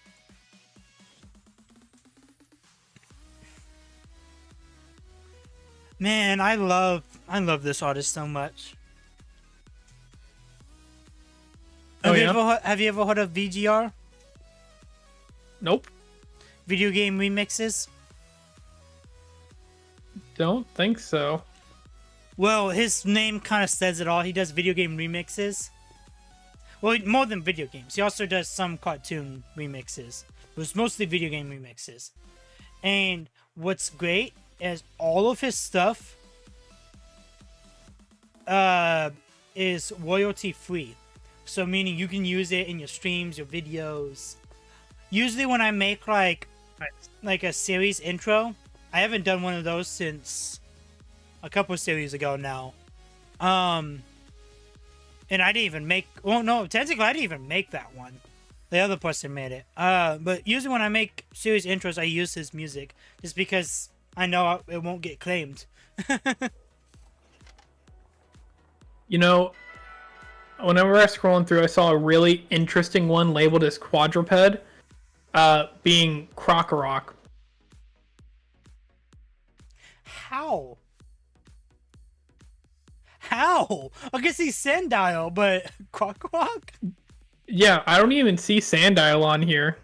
A: Man, I love this artist so much.
B: Oh, yeah?
A: Have you ever heard of VGR?
B: Nope.
A: Video game remixes?
B: Don't think so.
A: Well, his name kind of says it all. He does video game remixes. Well, more than video games. He also does some cartoon remixes. It was mostly video game remixes. And what's great is all of his stuff is royalty free. So meaning you can use it in your streams, your videos. Usually when I make like a series intro, I haven't done one of those since a couple series ago now. And I didn't even make... Well, no, technically I didn't even make that one. The other person made it. But usually when I make series intros, I use his music. Just because I know it won't get claimed.
B: You know, whenever I was scrolling through, I saw a really interesting one labeled as quadruped, being Krokorok.
A: How? I can see Sandile, but Krokorok?
B: Yeah, I don't even see Sandile on here.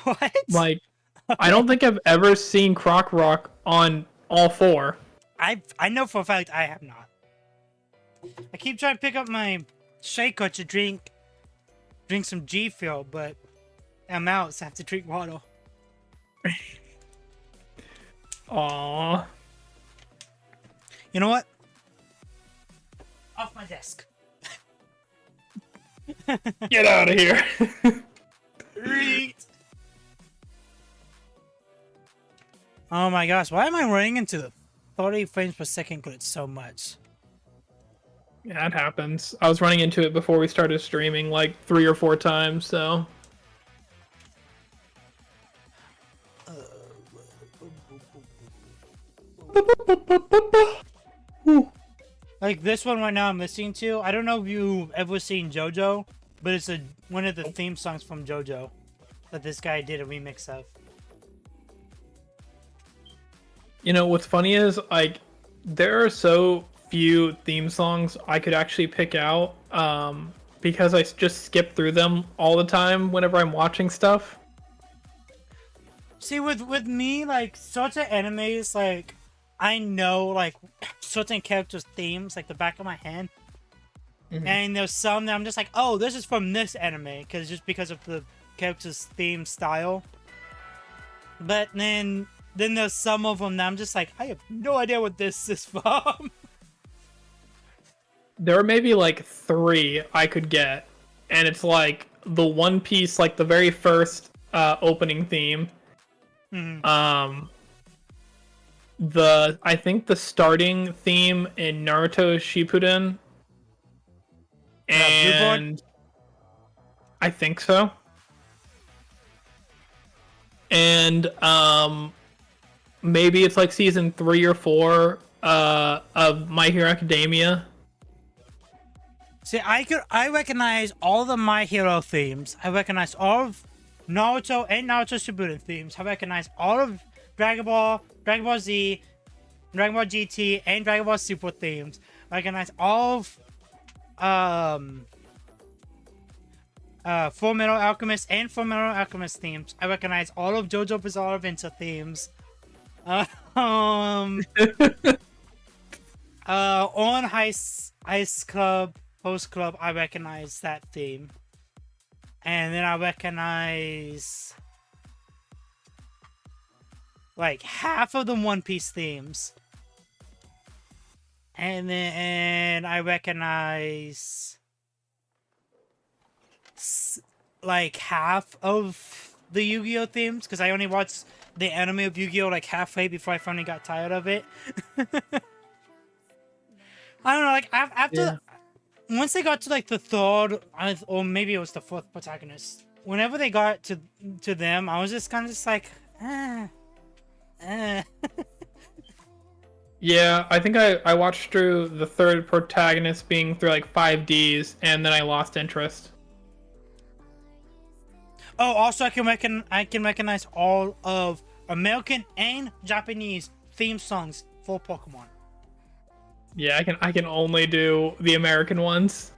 A: What?
B: Like, I don't think I've ever seen Krokorok on all four.
A: I know for a fact I have not. I keep trying to pick up my shaker to drink some G Fuel, but I'm out, so I have to drink water.
B: Aww.
A: You know what? Off my desk.
B: Get out of here.
A: Oh my gosh, why am I running into the 30 frames per second glitch so much?
B: Yeah, it happens. I was running into it before we started streaming like 3 or 4 times, so...
A: Like this one right now I'm listening to, I don't know if you've ever seen JoJo, but it's one of the theme songs from JoJo that this guy did a remix of.
B: You know, what's funny is, like, there are so few theme songs I could actually pick out, because I just skip through them all the time whenever I'm watching stuff.
A: See, with me, like, certain animes, like, I know, like, certain characters' themes, like, the back of my hand. Mm-hmm. And there's some that I'm just like, oh, this is from this anime, because of the character's theme style. But then there's some of them that I'm just like, I have no idea what this is from.
B: There are maybe, like, 3 I could get, and it's, like, the One Piece, like, the very first opening theme.
A: Mm-hmm.
B: I think the starting theme in Naruto Shippuden, and I think so. And maybe it's like season 3 or 4 of My Hero Academia.
A: See, I recognize all the My Hero themes. I recognize all of Naruto and Naruto Shippuden themes. I recognize all of Dragon Ball, Dragon Ball Z, Dragon Ball GT, and Dragon Ball Super themes. I recognize all of Full Metal Alchemist and Full Metal Alchemist themes. I recognize all of JoJo Bizarre Adventure themes. On Ice Club, Host Club, I recognize that theme. And then I recognize like half of the One Piece themes. And then I recognize like half of the Yu-Gi-Oh themes because I only watched the anime of Yu-Gi-Oh like halfway before I finally got tired of it. I don't know, like after once they got to like the third or maybe it was the fourth protagonist, whenever they got to them, I was just kind of just like,
B: Yeah, I think I watched through the third protagonist being through like 5Ds, and then I lost interest.
A: Oh, also I can recognize all of American and Japanese theme songs for Pokemon.
B: Yeah, I can only do the American ones.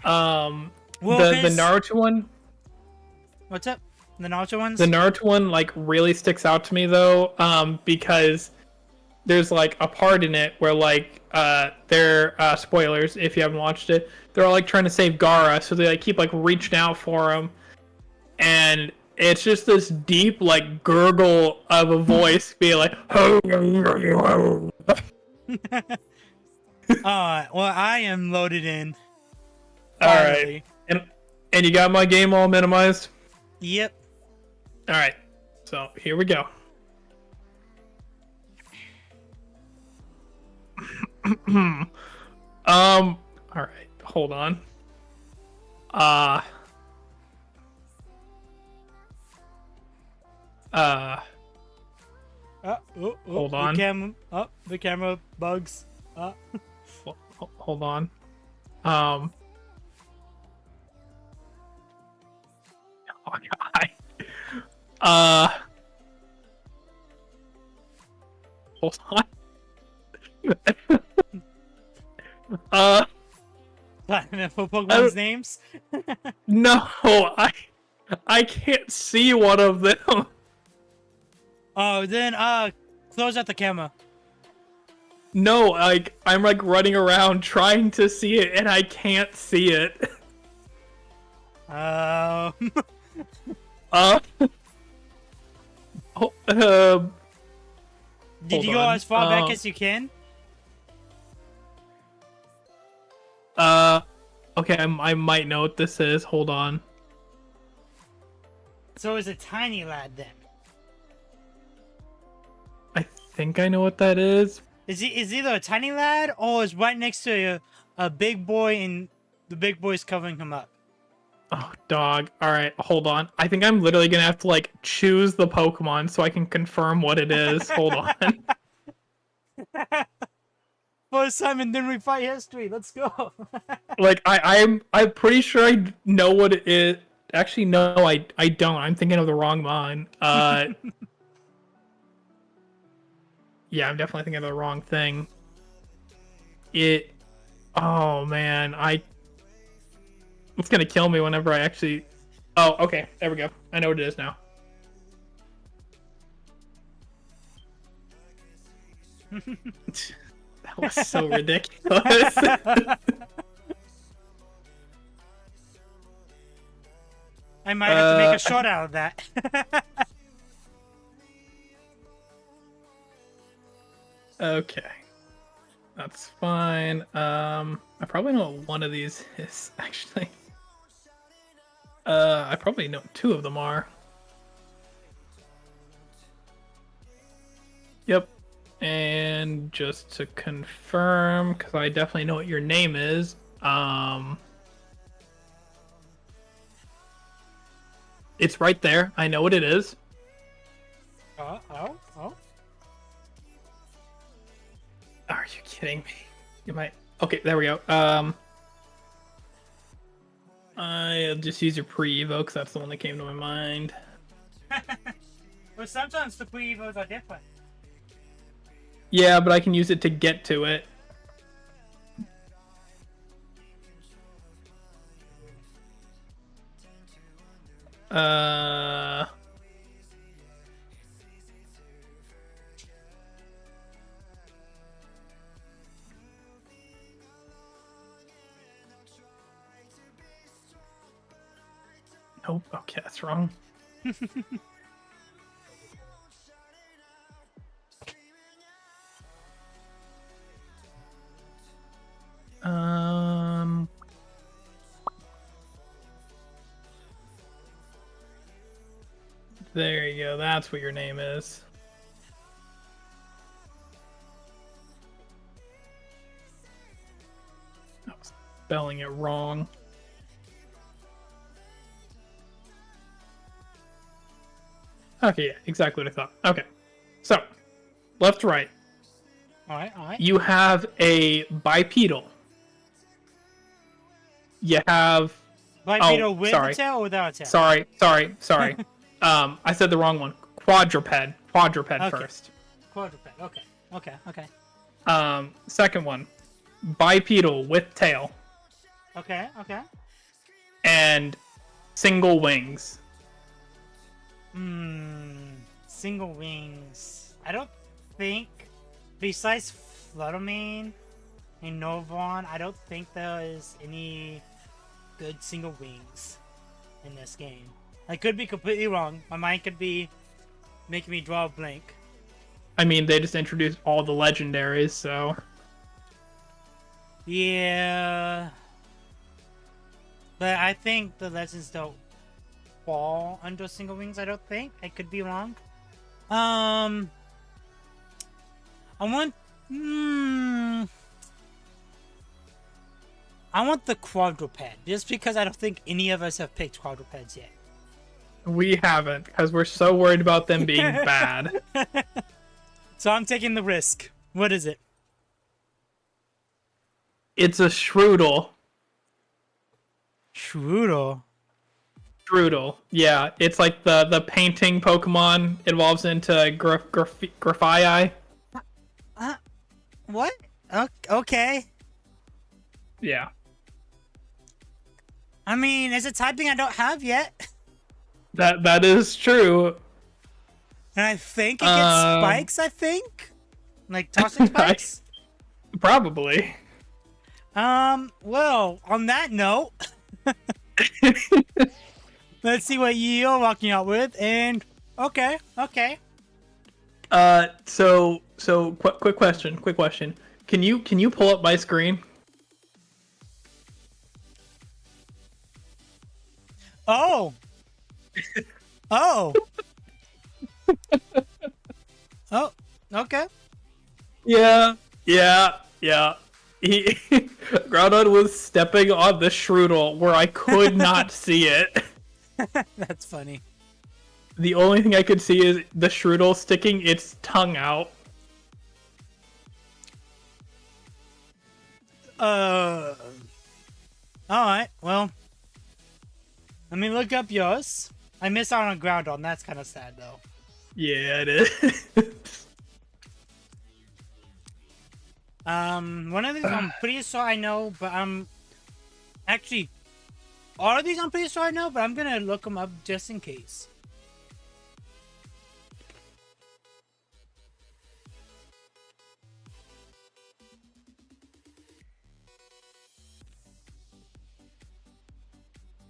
A: Well,
B: the Naruto one.
A: What's up? The Naruto ones?
B: The Naruto one like really sticks out to me though, because there's like a part in it where like they're spoilers if you haven't watched it. They're all like trying to save Gaara, so they like keep like reaching out for him, and it's just this deep like gurgle of a voice being like,
A: well, I am loaded in.
B: Alright. And you got my game all minimized?
A: Yep.
B: Alright. So here we go. Alright, hold on. Hold on.
A: The camera bugs.
B: Hold on. Oh God. Hold on.
A: For Pokemon's names?
B: No, I can't see one of them.
A: Oh, then close out the camera.
B: No, like I'm like running around trying to see it and I can't see it.
A: Did you go as far back as you can?
B: Okay, I might know what this is. Hold on.
A: So it's a tiny lad then.
B: I think I know what that is.
A: Is either a tiny lad or is right next to a big boy and the big boy's covering him up?
B: Oh, dog. Alright, hold on. I think I'm literally gonna have to, like, choose the Pokemon so I can confirm what it is. Hold on.
A: First time and then we fight history. Let's go.
B: Like, I'm pretty sure I know what it is. Actually, no, I don't. I'm thinking of the wrong one. Yeah, I'm definitely thinking of the wrong thing. Oh, man. It's gonna kill me whenever I actually... Oh, okay. There we go. I know what it is now. That was so ridiculous.
A: I might have to make a short out of that.
B: Okay. That's fine. I probably know what one of these is, actually. I probably know two of them are. Yep. And just to confirm, because I definitely know what your name is, it's right there. I know what it is.
A: Oh.
B: Are you kidding me? You might... Okay, there we go. I'll just use your pre-evo because that's the one that came to my mind.
A: Well, sometimes the pre-evos are different.
B: Yeah, but I can use it to get to it. Nope. Okay, that's wrong. There you go. That's what your name is. I was spelling it wrong. Okay, yeah, exactly what I thought. Okay, so left to right.
A: All right.
B: You have a bipedal. You have
A: Bipedal with a tail or without a tail?
B: Sorry. I said the wrong one. Quadruped
A: Okay.
B: first.
A: Quadruped. Okay.
B: Second one, bipedal with tail
A: Okay.
B: and single wings.
A: Single wings. I don't think, besides Fluttermane and Novon, I don't think there is any good single wings in this game. I could be completely wrong. My mind could be making me draw a blank.
B: I mean, they just introduced all the legendaries, so...
A: Yeah. But I think the legends don't fall under single wings, I don't think. I could be wrong. I want the quadruped, just because I don't think any of us have picked quadrupeds yet.
B: We haven't, because we're so worried about them being bad.
A: So I'm taking the risk. What is it?
B: It's a Shroodle.
A: Shroodle?
B: Shroodle, yeah. It's like the painting Pokemon evolves into Grafii.
A: What? Okay.
B: Yeah.
A: I mean, it's a typing I don't have yet.
B: That is true.
A: And I think it gets spikes, I think? Like toxic spikes?
B: Probably.
A: Well, on that note, let's see what you're walking out with, and okay.
B: So quick question. Can you pull up my screen?
A: Oh. Oh, okay.
B: Yeah. Groudon was stepping on the Shroodle where I could not see it.
A: That's funny.
B: The only thing I could see is the Shroodle sticking its tongue out.
A: Alright, well. Let me look up yours. I missed out on Groudon. That's kind of sad, though.
B: Yeah, it is.
A: One of these I'm pretty sure I know, but I'm... Actually, all of these I'm pretty sure I know, but I'm gonna look them up just in case.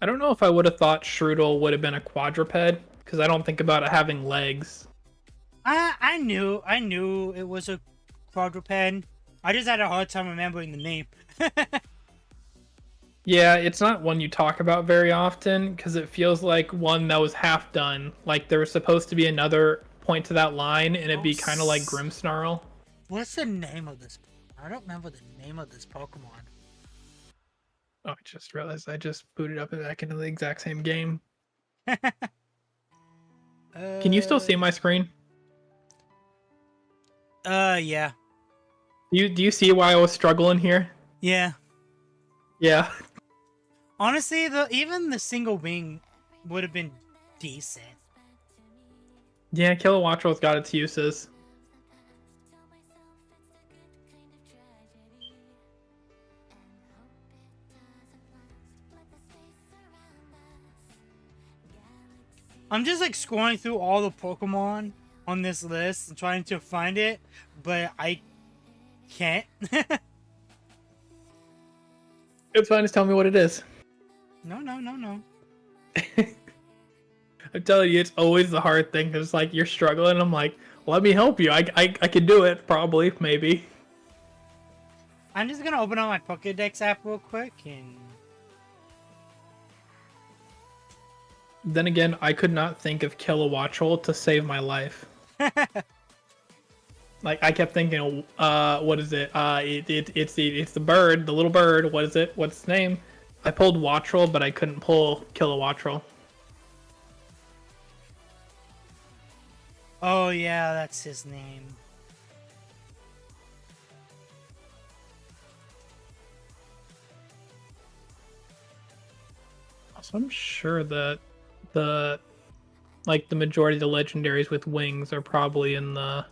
B: I don't know if I would have thought Shroodle would have been a quadruped, because I don't think about it having legs.
A: I knew it was a quadruped. I just had a hard time remembering the name.
B: Yeah, it's not one you talk about very often, because it feels like one that was half done. Like there was supposed to be another point to that line, and it'd be kind of like Grimmsnarl.
A: What's the name of this? I don't remember the name of this Pokemon.
B: Oh, I just realized I just booted up and back into the exact same game. Can you still see my screen?
A: Yeah.
B: Do you see why I was struggling here?
A: Yeah.
B: Yeah.
A: Honestly, even the single wing would have been decent.
B: Yeah, Kilowattrel's got its uses.
A: I'm just like scrolling through all the Pokemon on this list and trying to find it, but I can't.
B: It's fine, just tell me what it is.
A: No.
B: I'm telling you, it's always the hard thing. Cause it's like you're struggling. I'm like, let me help you. I can do it. Probably, maybe.
A: I'm just gonna open up my Pokédex app real quick and.
B: Then again, I could not think of Kilowattrel to save my life. Like I kept thinking, what is it? It's the bird, the little bird. What is it? What's its name? I pulled Wattrel, but I couldn't pull Kilowattrel.
A: Oh yeah, that's his name.
B: So I'm sure that the majority of the legendaries with wings are probably in the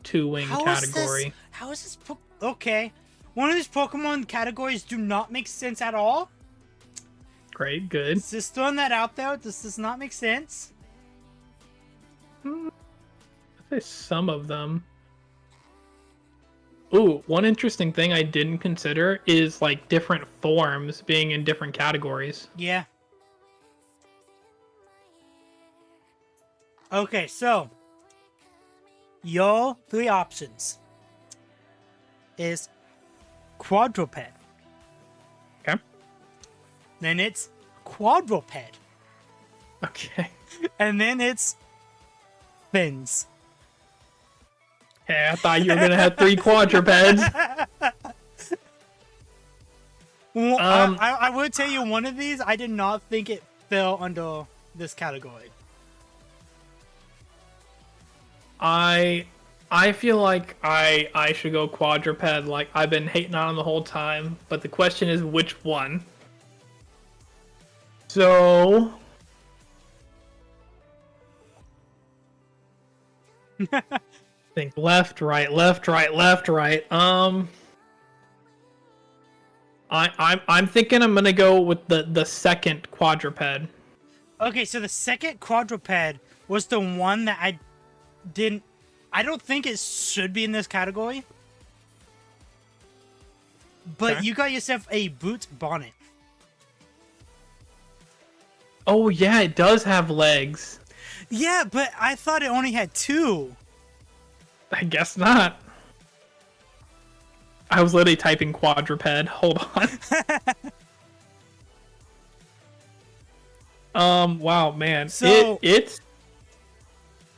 B: 2-wing category.
A: How is this? Okay, one of these Pokemon categories do not make sense at all.
B: Great, good.
A: Just throwing that out there. This does not make sense.
B: I'd say some of them. Ooh, one interesting thing I didn't consider is like different forms being in different categories.
A: Yeah. Okay, so your 3 options is quadruped.
B: Okay.
A: Then it's quadruped.
B: Okay.
A: And then it's fins.
B: Hey, I thought you were gonna have 3 quadrupeds.
A: Well, I would tell you one of these, I did not think it fell under this category.
B: I feel like I should go quadruped. Like I've been hating on him the whole time, but the question is which one. So think left, right, left, right, left, right. I'm thinking I'm gonna go with the second quadruped.
A: Okay, so the second quadruped was the one that I don't think it should be in this category. But
B: Okay.
A: you got yourself a boot bonnet.
B: Oh yeah, it does have legs.
A: Yeah, but I thought it only had 2.
B: I guess not. I was literally typing quadruped. Hold on. Wow, man.
A: So-
B: it's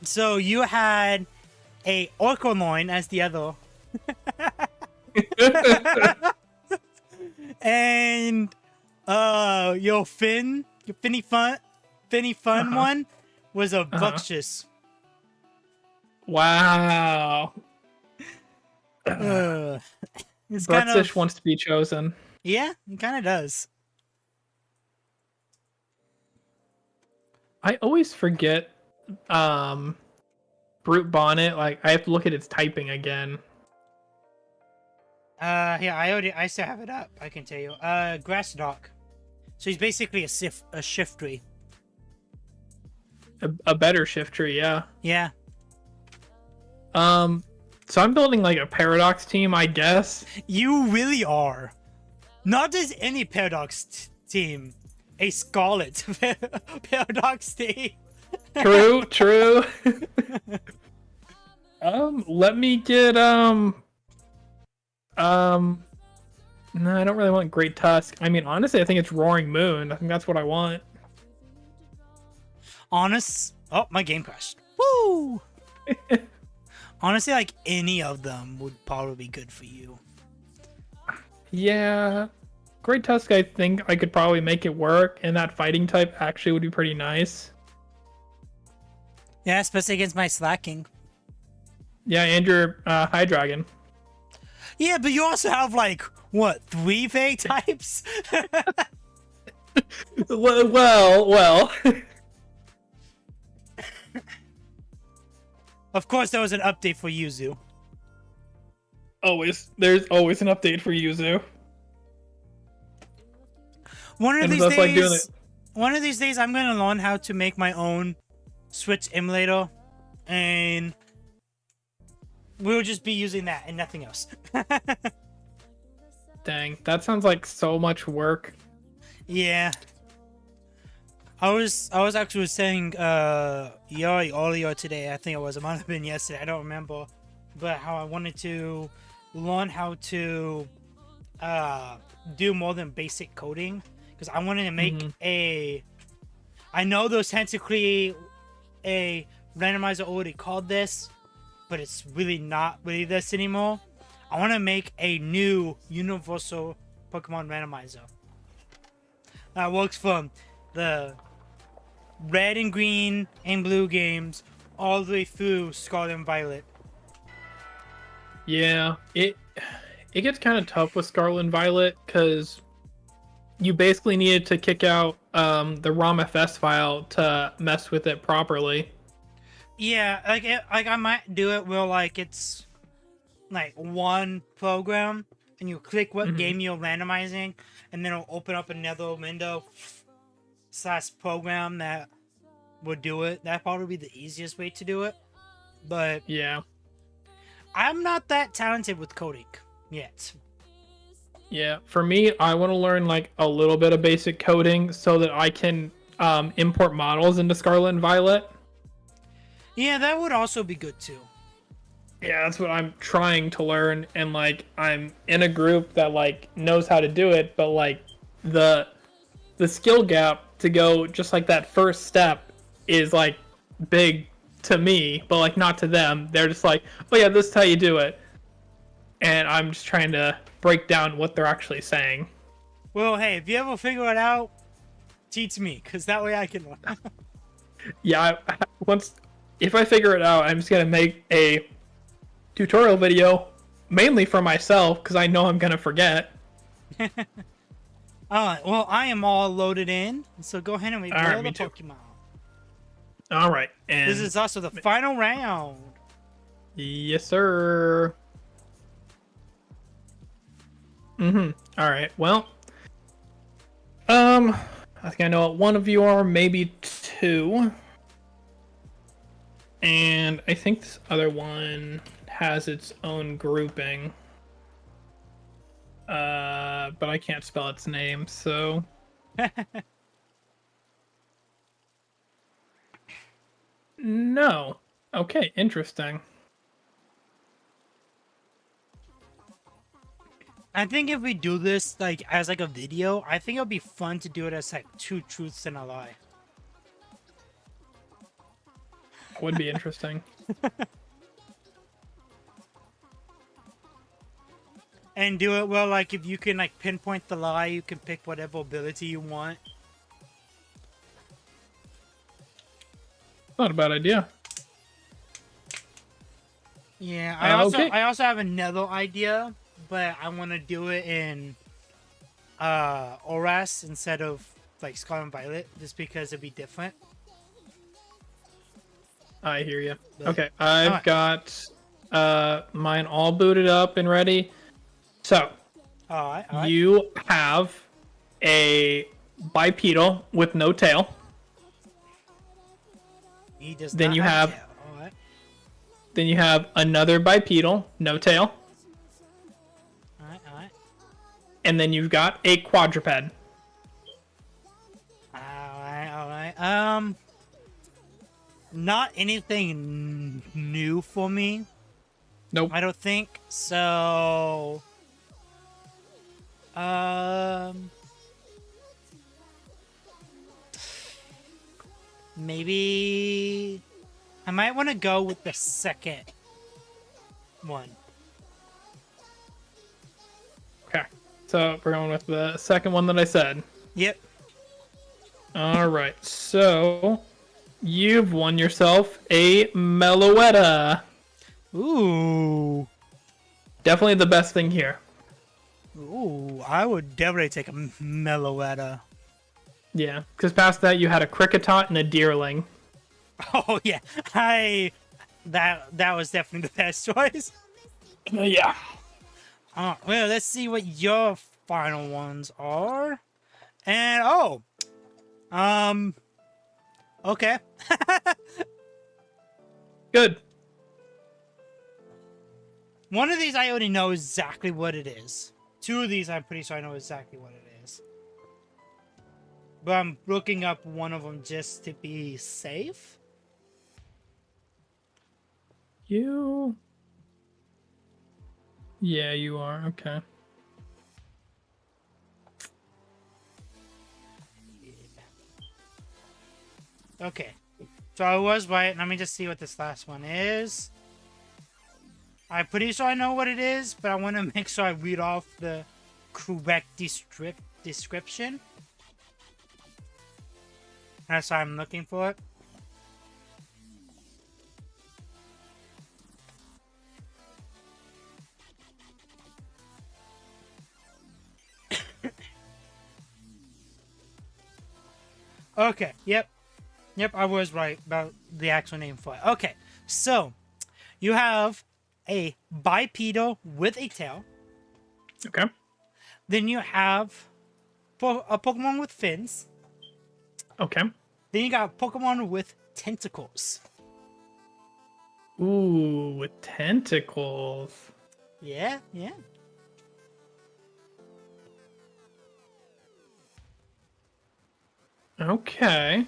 A: So you had a Orcoloin as the other. And your Finny Fun one was a Buxious.
B: wow.
A: It's kind
B: Bruxish
A: of
B: wants to be chosen.
A: yeah, it kind of does.
B: I always forget Brute Bonnet. Like I have to look at its typing again.
A: Yeah, I still have it up. I can tell you. Grass Dock. So he's basically a Shiftry.
B: A better shift tree, yeah.
A: Yeah.
B: So I'm building like a Paradox team, I guess.
A: You really are. Not just any Paradox team. A Scarlet Paradox team.
B: True. Let me get no, I don't really want Great Tusk. I mean, honestly, I think it's Roaring Moon. I think that's what I want.
A: Oh, my game crashed. Woo! Honestly, like any of them would probably be good for you.
B: Yeah. Great Tusk, I think I could probably make it work, and that fighting type actually would be pretty nice.
A: Yeah, especially against my Slacking.
B: Yeah, and your High Dragon.
A: Yeah, but you also have like what 3 fake types?
B: Well.
A: Of course, there was an update for Yuzu.
B: There's always an update for Yuzu.
A: One of
B: And
A: these
B: that's like doing
A: days,
B: it.
A: one of these days, I'm gonna learn how to make my own Switch emulator, and we'll just be using that and nothing else.
B: Dang, that sounds like so much work.
A: Yeah. I was actually saying Yari earlier today, I think it might have been yesterday, I don't remember, but how I wanted to learn how to do more than basic coding, because I wanted to make I know there's technically a randomizer already called this, but it's really not really this anymore. I want to make a new universal Pokemon randomizer that works from the red and green and blue games all the way through Scarlet and Violet.
B: Yeah, it gets kind of tough with Scarlet and Violet because you basically needed to kick out the ROMFS file to mess with it properly.
A: Yeah, like I might do it where like it's like one program and you click what game you're randomizing, and then it'll open up another window / program that would do it. That'd probably be the easiest way to do it. But
B: Yeah.
A: I'm not that talented with coding yet.
B: Yeah, for me, I want to learn like a little bit of basic coding so that I can import models into Scarlet and Violet.
A: Yeah, that would also be good too.
B: Yeah, that's what I'm trying to learn, and like I'm in a group that like knows how to do it, but like the skill gap to go just like that first step is like big to me, but like not to them. They're just like, oh yeah, this is how you do it, and I'm just trying to break down what they're actually saying.
A: Well, hey, if you ever figure it out, teach me, because that way I can learn.
B: Yeah, if I figure it out, I'm just gonna make a tutorial video mainly for myself because I know I'm gonna forget.
A: Alright, well, I am all loaded in, so go ahead and reveal
B: Alright,
A: the
B: me too.
A: Pokemon.
B: Alright, and
A: This is also the final round.
B: yes, sir. Alright, well. I think I know what one of you are, maybe two. And I think this other one has its own grouping. But I can't spell its name, so. No. Okay, interesting.
A: I think if we do this like as like a video, I think it'll be fun to do it as like 2 truths and a lie.
B: Would be interesting.
A: And do it well, like if you can like pinpoint the lie, you can pick whatever ability you want.
B: Not a bad idea.
A: Yeah,
B: Okay.
A: I also have another idea, but I want to do it in Oras instead of like Scarlet and Violet, just because it'd be different.
B: I hear you.
A: But-
B: Okay, I've
A: Alright.
B: got mine all booted up and ready. So,
A: Alright.
B: you have a bipedal with no tail.
A: He does
B: Then
A: not
B: you have-
A: tail. Alright.
B: Then you have another bipedal, no tail.
A: Alright.
B: And then you've got a quadruped.
A: Alright. Not anything new for me.
B: Nope.
A: I don't think so. Maybe I might want to go with the second one.
B: Okay. So we're going with the second one that I said.
A: Yep.
B: Alright, so you've won yourself a Meloetta.
A: Ooh.
B: Definitely the best thing here.
A: Ooh, I would definitely take a Meloetta.
B: Yeah, because past that you had a Cricketot and a Deerling.
A: Oh yeah, that was definitely the best choice.
B: Yeah.
A: Well, let's see what your final ones are. And okay.
B: Good.
A: One of these I already know exactly what it is. Two of these I'm pretty sure I know exactly what it is. But I'm looking up one of them just to be safe.
B: You. Yeah, you are. Okay.
A: Okay. So I was right. Let me just see what this last one is. I'm pretty sure I know what it is, but I want to make sure I read off the correct description. That's why I'm looking for it. Okay, yep, I was right about the actual name for it. Okay, so you have a bipedal with a tail.
B: Okay.
A: Then you have a Pokemon with fins.
B: Okay.
A: Then you got Pokemon with tentacles.
B: Ooh, with tentacles.
A: Yeah.
B: Okay.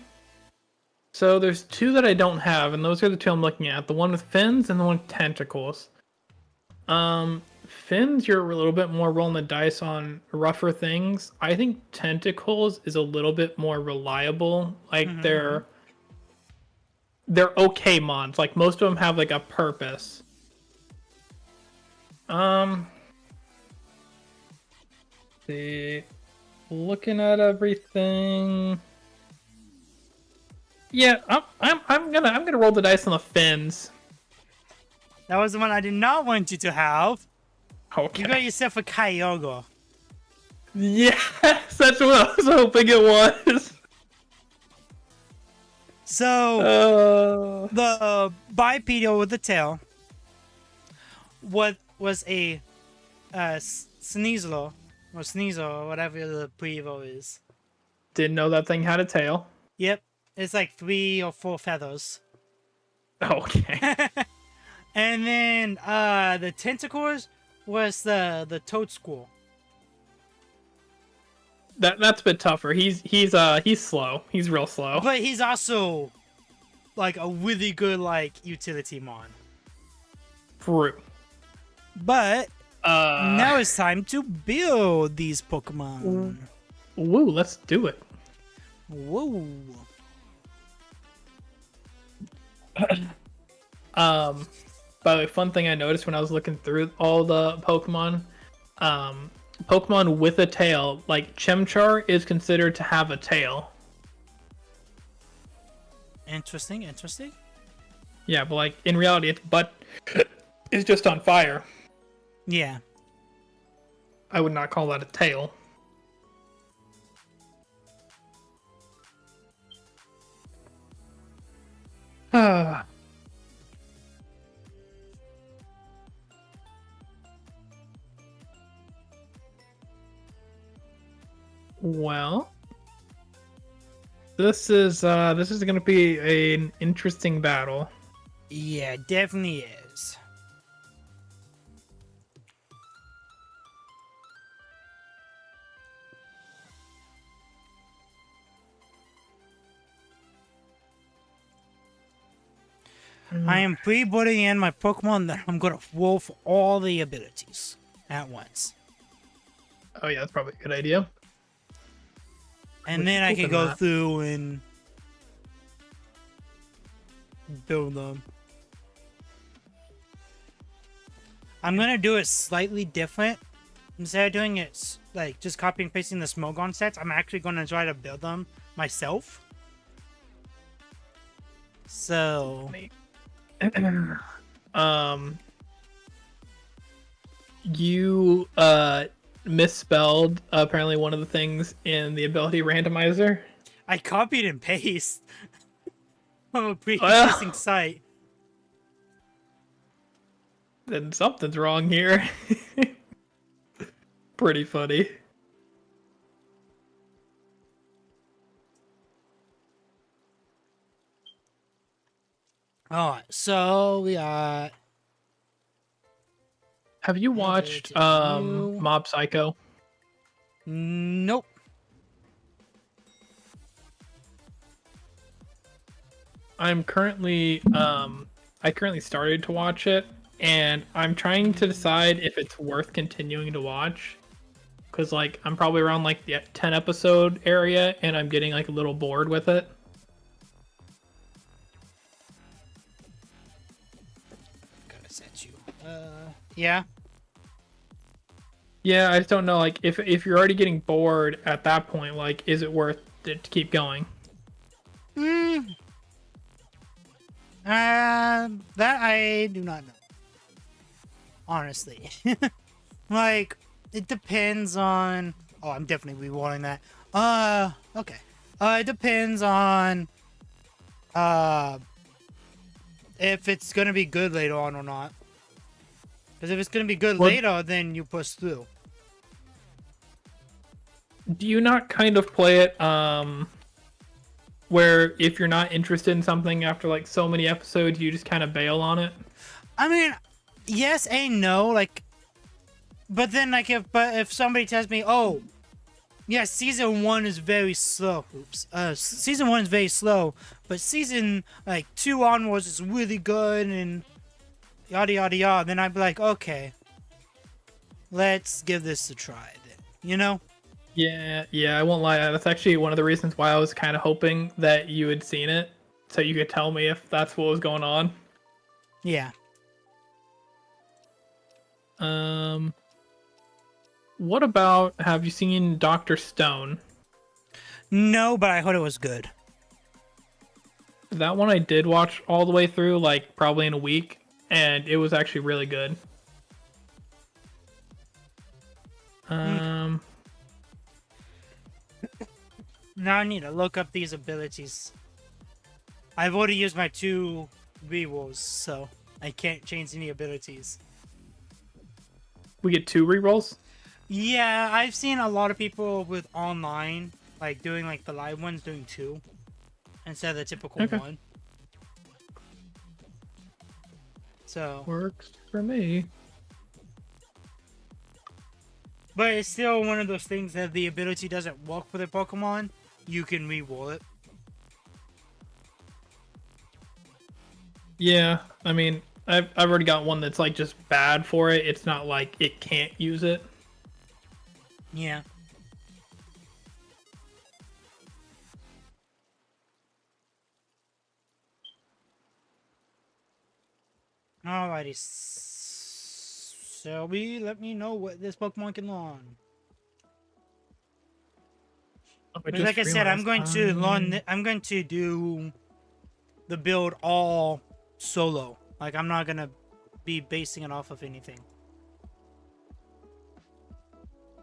B: So there's two that I don't have, and those are the two I'm looking at. The one with fins and the one with tentacles. Fins, you're a little bit more rolling the dice on rougher things. I think tentacles is a little bit more reliable. Like they're okay mons. Like most of them have like a purpose. See, looking at everything. Yeah, I'm gonna roll the dice on the fins.
A: That was the one I did not want you to have.
B: Okay.
A: You got yourself a Kyogre.
B: Yes, that's what I was hoping it was.
A: So the bipedal with the tail. What was a Sneasel or Sneasel or whatever the Prevo is.
B: Didn't know that thing had a tail.
A: Yep, it's like 3 or 4 feathers.
B: Okay.
A: And then the tentacles was the toad squirrel.
B: That's a bit tougher. He's slow. He's real slow.
A: But he's also like a really good like utility mon.
B: True.
A: But now it's time to build these Pokemon.
B: Woo, let's do it.
A: Whoa.
B: By the way, fun thing I noticed when I was looking through all the Pokemon, Pokemon with a tail, like Chimchar is considered to have a tail.
A: Interesting.
B: Yeah, but like in reality, its butt is just on fire.
A: Yeah.
B: I would not call that a tail. Well, this is going to be an interesting battle.
A: Yeah, it definitely is. I am pre-putting in my Pokemon that I'm going to roll for all the abilities at once.
B: Oh yeah, that's probably a good idea.
A: And then I can go through and build them. I'm going to do it slightly different. Instead of doing it like just copy and pasting the Smogon sets, I'm actually going to try to build them myself. So...
B: You misspelled apparently one of the things in the ability randomizer.
A: I copied and pasted from a pre-existing
B: Well,
A: site.
B: then something's wrong here. Pretty funny.
A: Alright, so we got
B: Have you watched
A: you.
B: Mob Psycho?
A: Nope.
B: I'm currently I currently started to watch it, and I'm trying to decide if it's worth continuing to watch, because like I'm probably around like the 10 episode area and I'm getting like a little bored with it.
A: Gotta set you. Yeah.
B: Yeah, I just don't know, like if you're already getting bored at that point, like is it worth it to keep going?
A: Hmm. That I do not know. Honestly. Like, it depends on... Oh, I'm definitely rewatching that. Okay. It depends on, if it's gonna be good later on or not. Because if it's gonna be good
B: Well,
A: later, then you push through.
B: do you not kind of play it where if you're not interested in something after like so many episodes, you just kind of bail on it?
A: I mean, yes and no, like... But then, like, if somebody tells me, oh, yeah, season 1 is very slow. Oops. Season 1 is very slow, but season, like, 2 onwards is really good, and yada yada yada, then I'd be like, okay, let's give this a try then. You know?
B: Yeah, I won't lie. That's actually one of the reasons why I was kind of hoping that you had seen it, so you could tell me if that's what was going on.
A: Yeah.
B: What about, have you seen Dr. Stone?
A: No, but I heard it was good.
B: That one I did watch all the way through, like probably in a week, and it was actually really good.
A: Now I need to look up these abilities. I've already used my 2 rerolls, so I can't change any abilities.
B: We get 2 rerolls?
A: Yeah, I've seen a lot of people with online, like doing like the live ones, doing 2 instead of the typical
B: Okay.
A: 1. So,
B: Works for me.
A: but it's still one of those things that the ability doesn't work for the Pokemon. You can reroll it.
B: Yeah, I mean, I've already got one that's like just bad for it. It's not like it can't use it.
A: Yeah. Alrighty. Selby, let me know what this Pokemon can learn.
B: Oh,
A: But like I said, I'm going to learn. I'm going to do the build all solo. Like, I'm not gonna be basing it off of anything.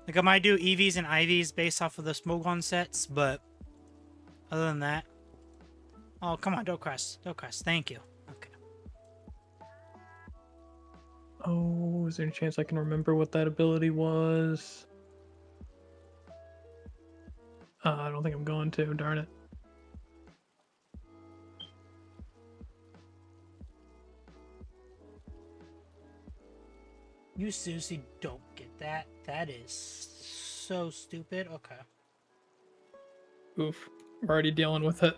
A: Like, I might do EVs and IVs based off of the Smogon sets, but other than that... Oh, come on, don't crash. Don't crash. Thank you. Okay.
B: Oh, is there any chance I can remember what that ability was? I don't think I'm going to, darn it.
A: You seriously don't get that? That is so stupid. Okay.
B: Oof, we're already dealing with it.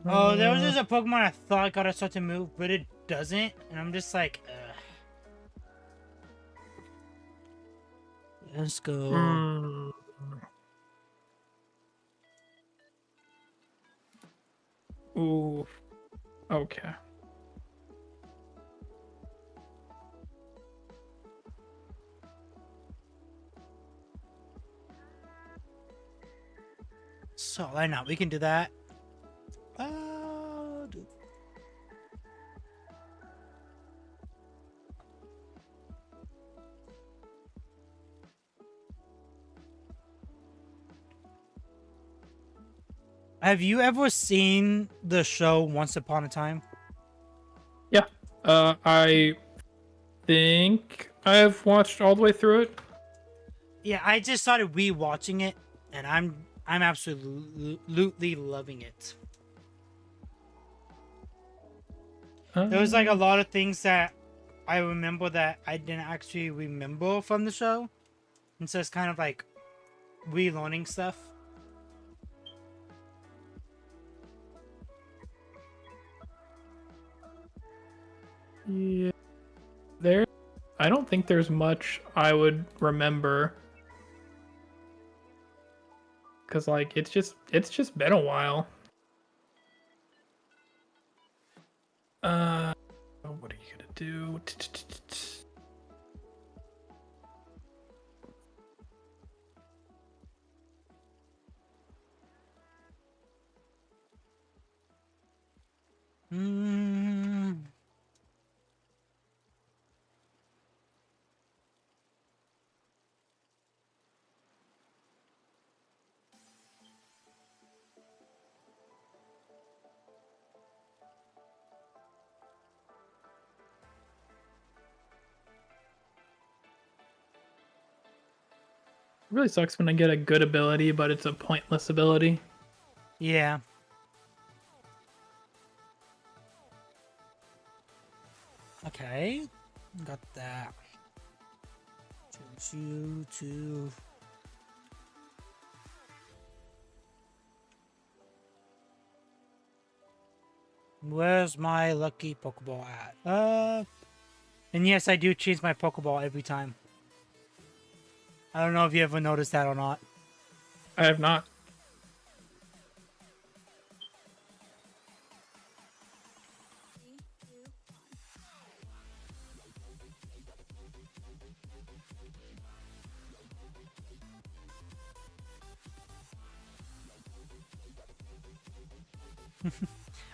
A: Oh, there was just a Pokemon I thought got a certain move, but it doesn't. And I'm just like, ugh. Let's go.
B: Ooh. Okay.
A: So, why not? We can do that. Have you ever seen the show Once Upon a Time?
B: Yeah. I think I've watched all the way through it.
A: Yeah, I just started rewatching it, and I'm absolutely loving it. There was like a
B: Uh,
A: lot of things that I remember that I didn't actually remember from the show, and so it's kind of like relearning stuff.
B: yeah. There. I don't think there's much I would remember. Cause like it's just been a while. What are you gonna do?
A: Mm.
B: It really sucks when I get a good ability, but it's a pointless ability.
A: Yeah. Okay. Got that. Two. Where's my lucky Pokeball at? And yes, I do change my Pokeball every time. I don't know if you ever noticed that or not.
B: I have not.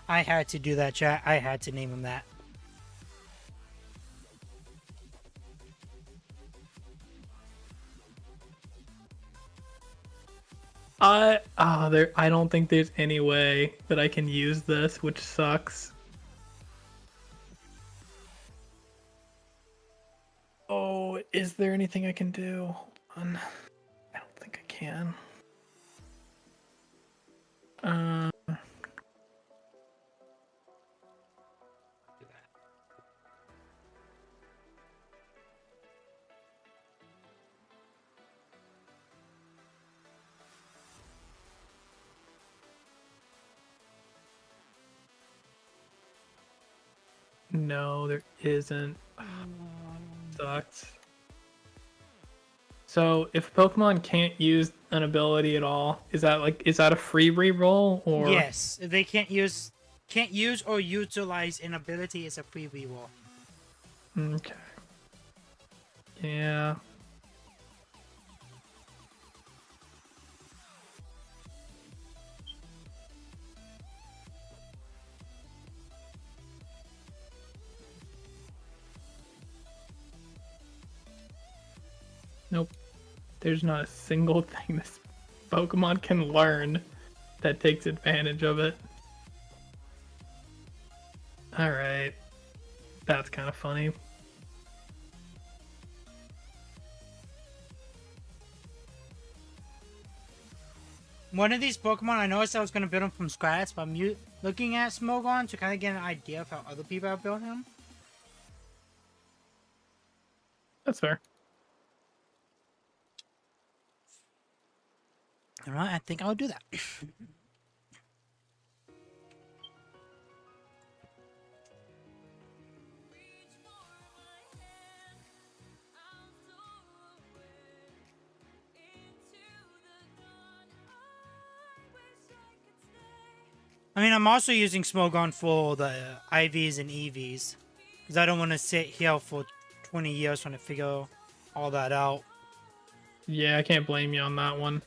A: I had to do that, chat. I had to name him that.
B: I don't think there's any way that I can use this, which sucks. Oh, is there anything I can do? Hold on. I don't think I can. Uh, no, there isn't. Sucks. So if Pokemon can't use an ability at all, is that a free reroll or?
A: Yes, if they can't use or utilize an ability, it's a free reroll.
B: Okay. Yeah. Nope. There's not a single thing this Pokemon can learn that takes advantage of it. Alright. That's kind of funny.
A: One of these Pokemon, I noticed I was going to build him from scratch, but I'm looking at Smogon to kind of get an idea of how other people have built him.
B: That's fair.
A: Alright, I think I'll do that. I mean, I'm also using Smogon for the IVs and EVs. Because I don't want to sit here for 20 years trying to figure all that out.
B: Yeah, I can't blame you on that one.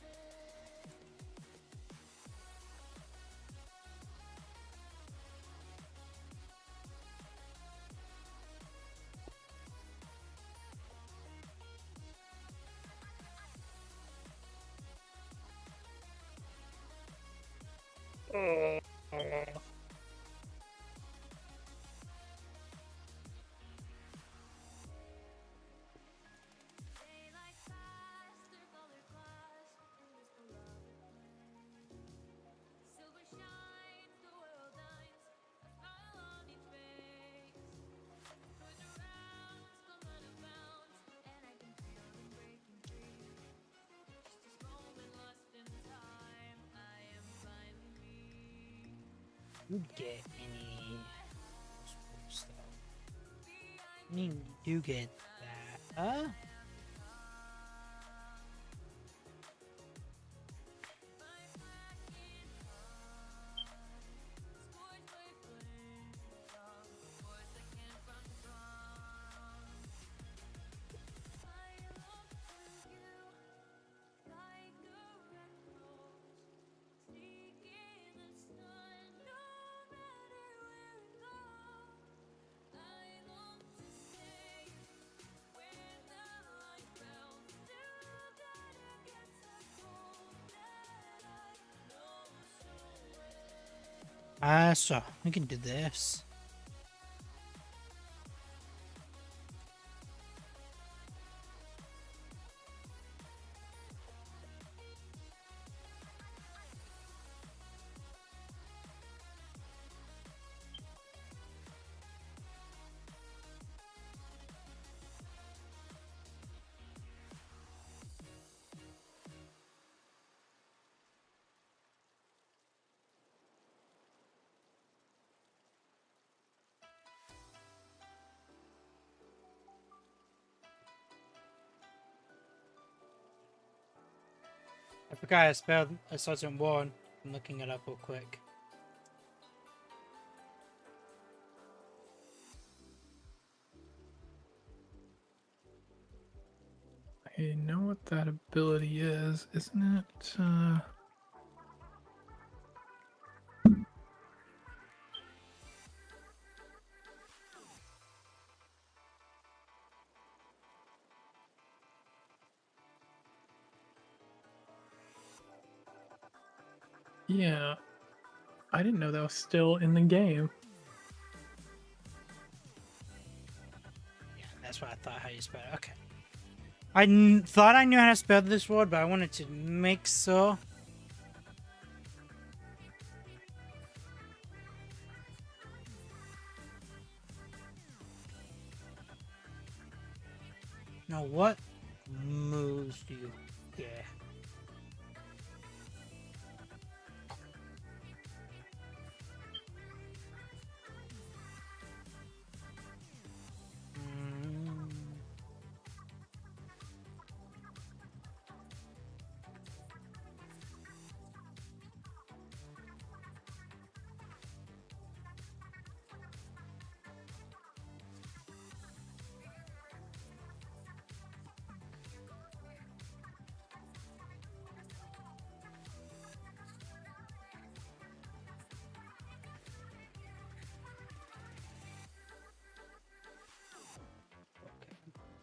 A: You get any stuff. I mean, you do get that. Huh? So we can do this. I forgot I spelled a certain word. I'm looking it up real quick.
B: I know what that ability is, isn't it? Yeah, I didn't know that was still in the game.
A: Yeah, that's what I thought how you spell it. Okay. I thought I knew how to spell this word, but I wanted to make so. Now, what moves do you get?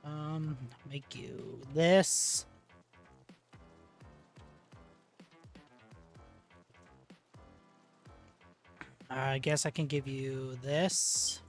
A: Mm, make you this. I guess I can give you this.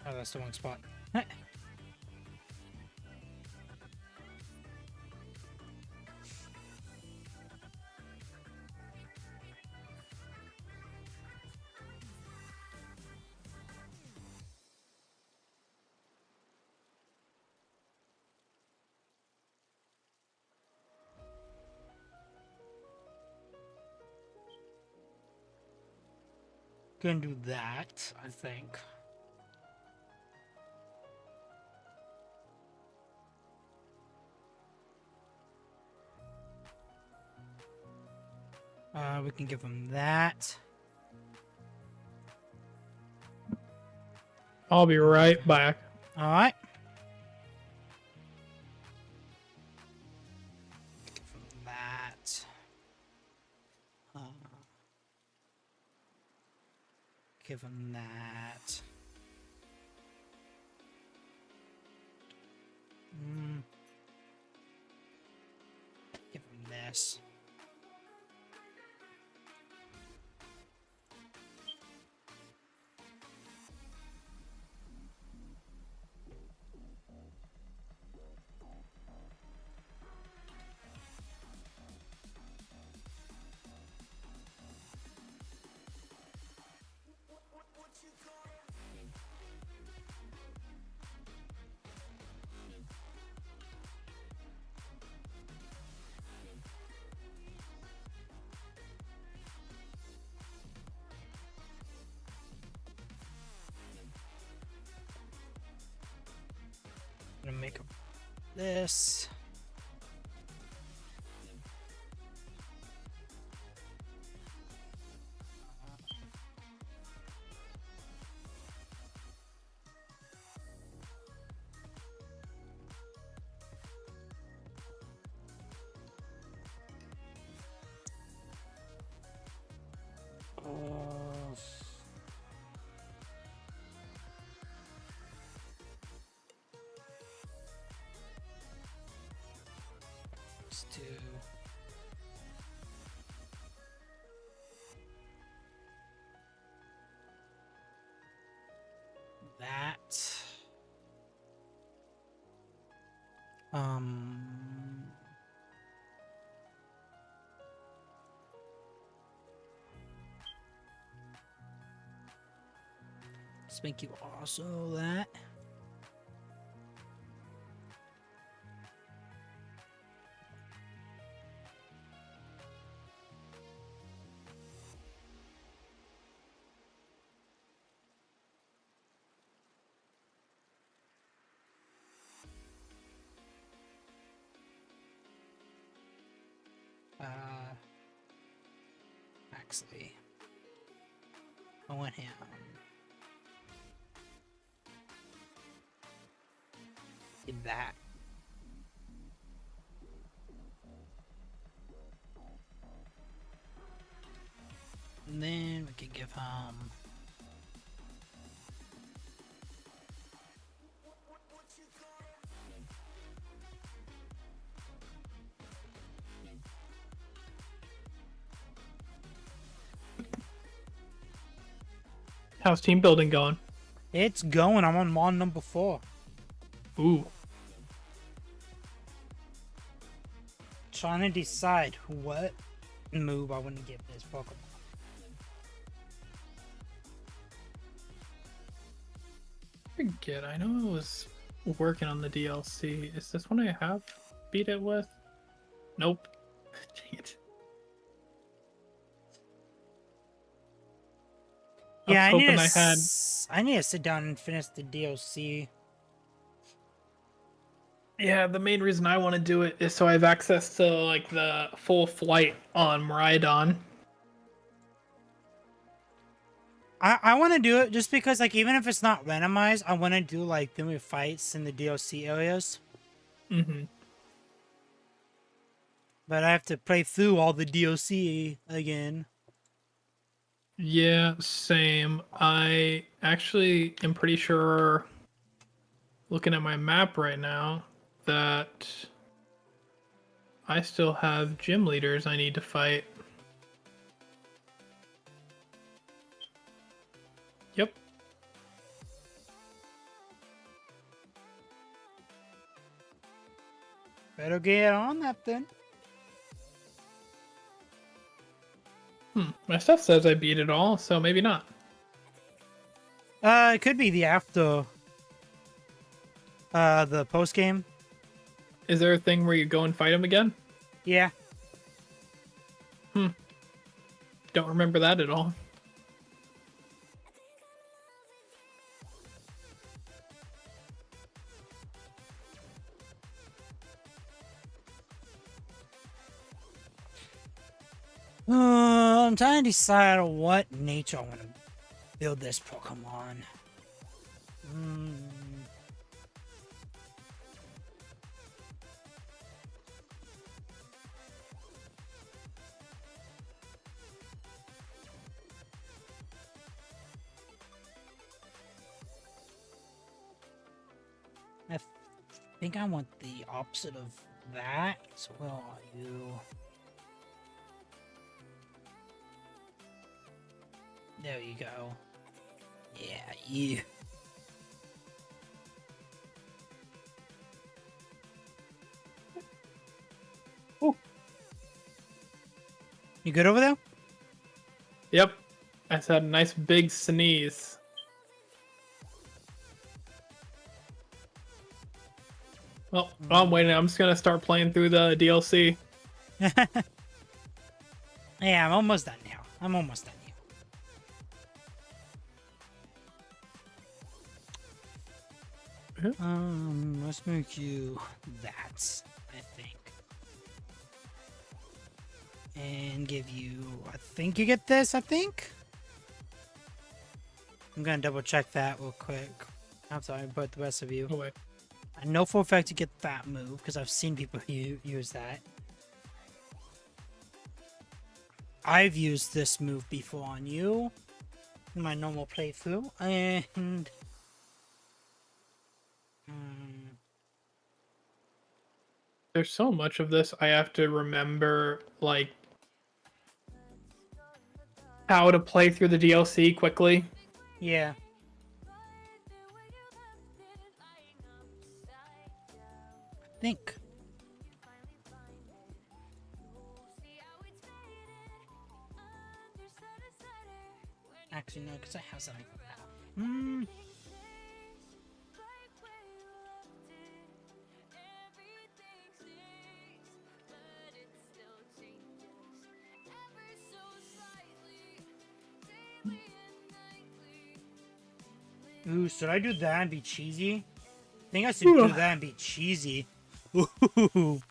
A: Oh, that's the wrong spot. Gonna do that, I think. We can give him that.
B: I'll be right back.
A: All right. Give him that. Give him that. Give him this. I'm gonna make this. Let's do that. Let's make you also that. Actually, I want him. Get that. And then we can give him.
B: How's team building going?
A: It's going. I'm on mon number 4.
B: Ooh.
A: Trying to decide what move I want to give this Pokemon.
B: Forget. I know I was working on the DLC. Is this one I have beat it with? Nope. Dang it.
A: Yeah, I need,
B: I
A: to sit down and finish the DLC.
B: Yeah, the main reason I want to do it is so I have access to like the full flight on Miraidon.
A: I want to do it just because, like, even if it's not randomized, I want to do like the fights in the DLC areas.
B: Mm-hmm.
A: But I have to play through all the DLC again.
B: Yeah, same. I actually am pretty sure, looking at my map right now, that I still have gym leaders I need to fight. Yep.
A: Better get on that then.
B: My stuff says I beat it all, so maybe not.
A: It could be the after. The post game.
B: Is there a thing where you go and fight him again?
A: Yeah.
B: Don't remember that at all.
A: I'm trying to decide on what nature I want to build this Pokemon. Hmm. I think I want the opposite of that. So where are you? There you go. Yeah, you.
B: Ooh.
A: You good over there?
B: Yep. I just had a nice big sneeze. Well, while I'm waiting, I'm just gonna start playing through the DLC.
A: Yeah, I'm almost done now. I'm almost done now. Let's make you that, I think. And give you, I think you get this, I think? I'm gonna double check that real quick. I'm sorry, but the rest of you.
B: Oh wait.
A: I know for a fact you get that move, because I've seen people use that. I've used this move before on you in my normal playthrough, and
B: There's so much of this I have to remember, like how to play through the DLC quickly.
A: yeah. I think. Actually, no, because I have something for that. Ooh, should I do that and be cheesy? I think I should do that and be cheesy. Ooh.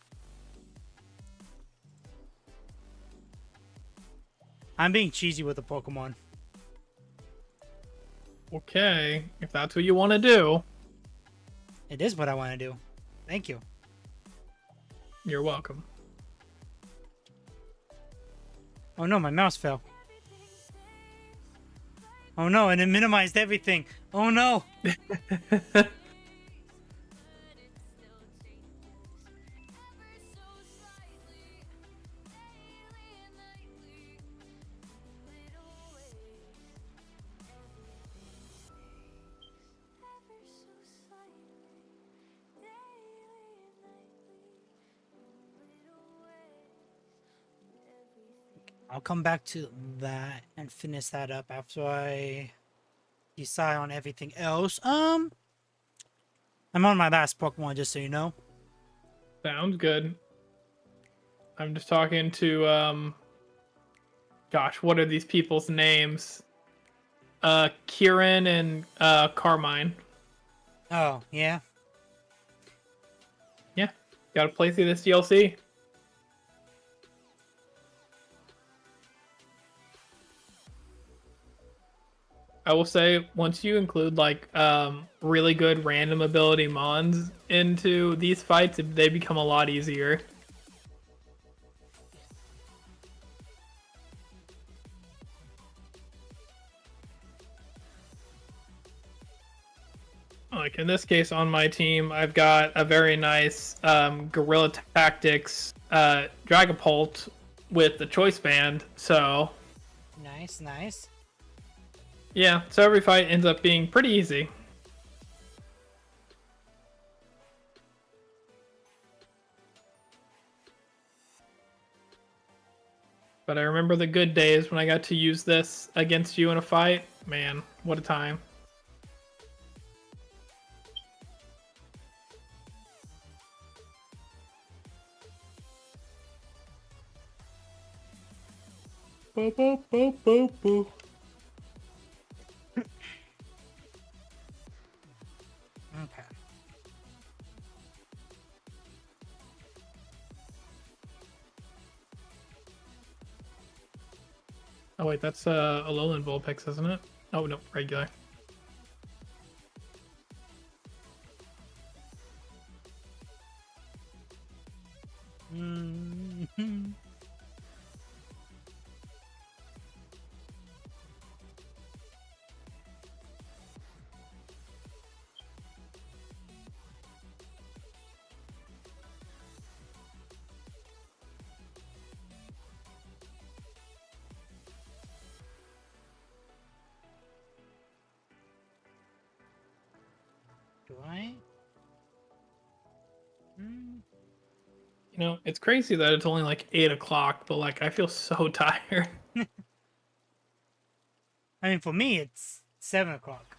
A: I'm being cheesy with the Pokemon.
B: Okay, if that's what you want to do.
A: It is what I want to do. Thank you.
B: You're welcome.
A: Oh no, my mouse fell. Oh no, and it minimized everything. Oh no. I'll come back to that and finish that up after I decide on everything else. I'm on my last Pokemon, just so you know.
B: Sounds good. I'm just talking to gosh, what are these people's names? Kieran and Carmine.
A: Oh, yeah?
B: Yeah. Gotta play through this DLC. I will say, once you include like really good random ability mons into these fights, they become a lot easier. Like in this case, on my team, I've got a very nice Guerrilla Tactics Dragapult with the Choice Band. So
A: Nice, nice.
B: yeah, so every fight ends up being pretty easy. But I remember the good days when I got to use this against you in a fight. Man, what a time. Boop, boop, boop, boop, boop.
A: Okay.
B: Oh wait, that's a Alolan Vulpix, isn't it? Oh no, regular.
A: Mm-hmm. Do I? Mm.
B: You know, it's crazy that it's only like 8 o'clock, but like I feel so tired.
A: I mean, for me, it's 7 o'clock.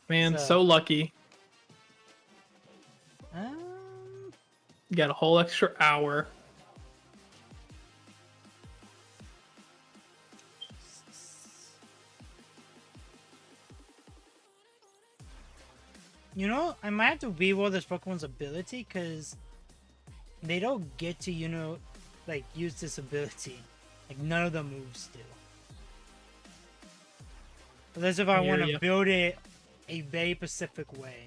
B: Man,
A: So,
B: so lucky.
A: um,
B: You got a whole extra hour.
A: you know, I might have to reroll this Pokemon's ability because they don't get to, you know, like use this ability. Like none of the moves do. Unless if I
B: I hear
A: want to
B: ya.
A: build it a very specific way,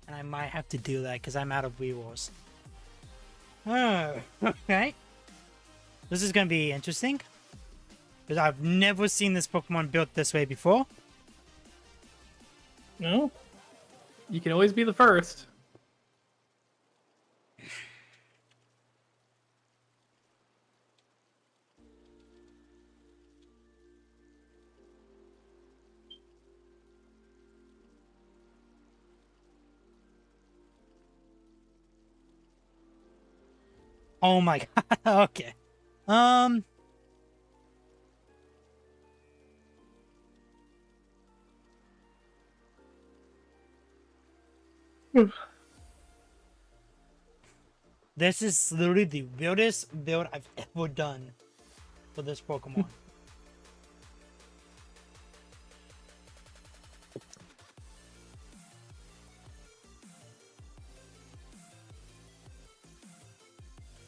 A: and I might have to do that because I'm out of rerolls. Oh, okay. This is gonna be interesting because I've never seen this Pokemon built this way before.
B: No, you can always be the first.
A: Oh my god. Okay. Um. This is literally the weirdest build I've ever done for this Pokemon.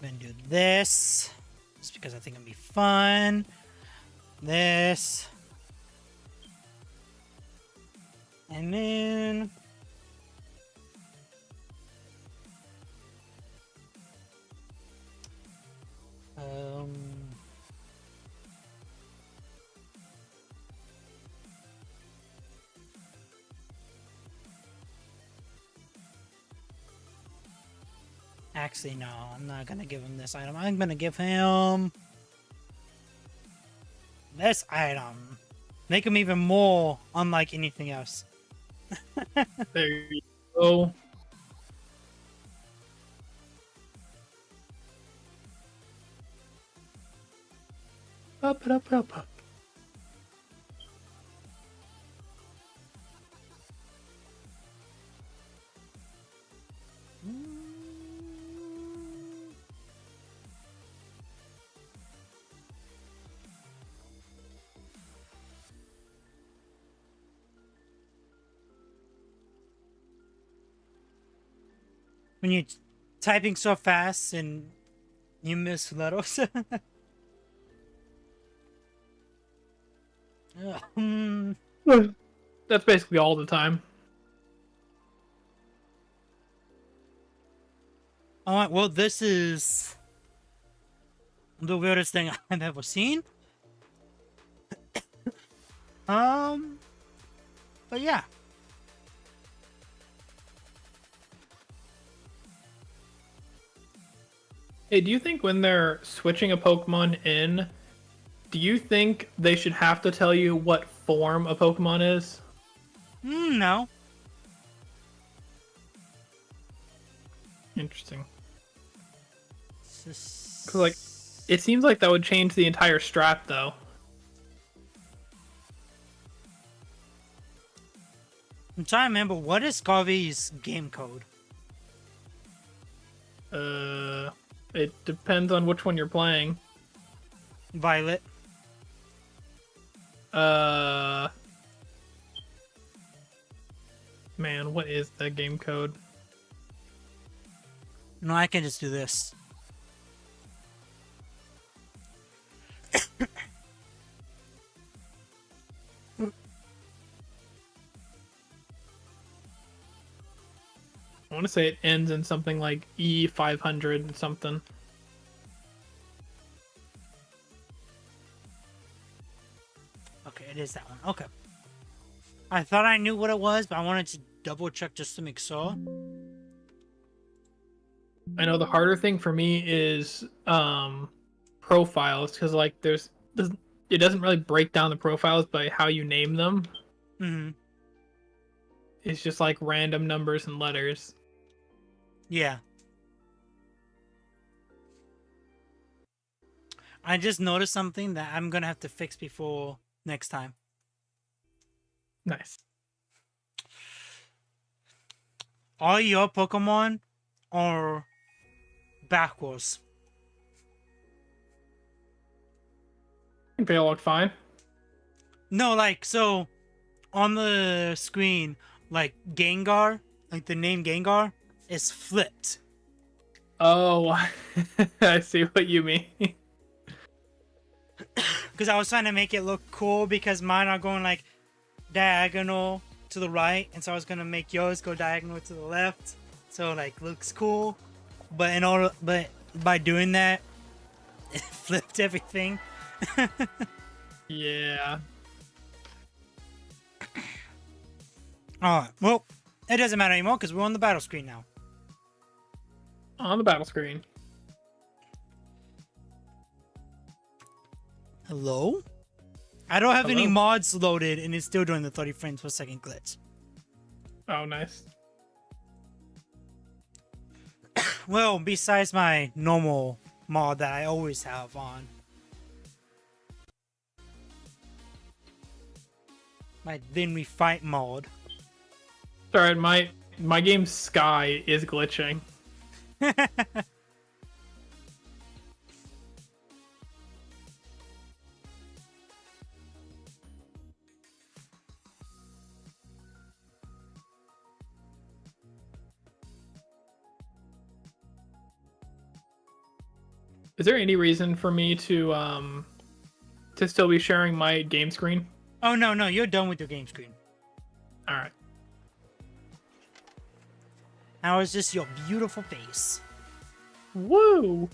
A: I'm gonna do this just because I think it'll be fun. This. And then um actually no, I'm not gonna give him this item. I'm gonna give him this item. Make him even more unlike anything else.
B: There you go. Up.
A: When you're typing so fast and you miss letters. Hmm.
B: That's basically all the time.
A: Alright, well, this is the weirdest thing I've ever seen. But yeah.
B: Hey, do you think when they're switching a Pokemon in, do you think they should have to tell you what form a Pokemon is?
A: No.
B: Interesting.
A: It's
B: Cause like, it seems like that would change the entire strat, though.
A: I'm trying to remember, what is Garvey's game code?
B: It depends on which one you're playing.
A: Violet.
B: Man, what is that game code?
A: No, I can just do this.
B: want to say it ends in something like E500 something.
A: Okay, it is that one. Okay. I thought I knew what it was, but I wanted to double check just to make sure.
B: I know the harder thing for me is profiles, because like it doesn't really break down the profiles by how you name them.
A: Mm-hmm.
B: It's just like random numbers and letters.
A: Yeah. I just noticed something that I'm gonna have to fix before next time.
B: Nice.
A: All your Pokemon are backwards.
B: I think they all look fine.
A: No, like, so on the screen, like Gengar, like the name Gengar is flipped.
B: Oh, I see what you mean.
A: Because I was trying to make it look cool because mine are going like diagonal to the right, and so I was gonna make yours go diagonal to the left, so like looks cool. But by doing that, it flipped everything.
B: Yeah.
A: Alright, well, it doesn't matter anymore because we're on the battle screen now.
B: On the battle screen.
A: Hello? I don't have any
B: Hello?
A: mods loaded and it's still doing the 30 frames per second glitch.
B: Oh, nice.
A: Well, besides my normal mod that I always have on. My Then We Fight mod.
B: Sorry, my game's Sky is glitching. Is there any reason for me to still be sharing my game screen?
A: Oh, no, you're done with your game screen.
B: All right.
A: Now it's just your beautiful face.
B: Woo!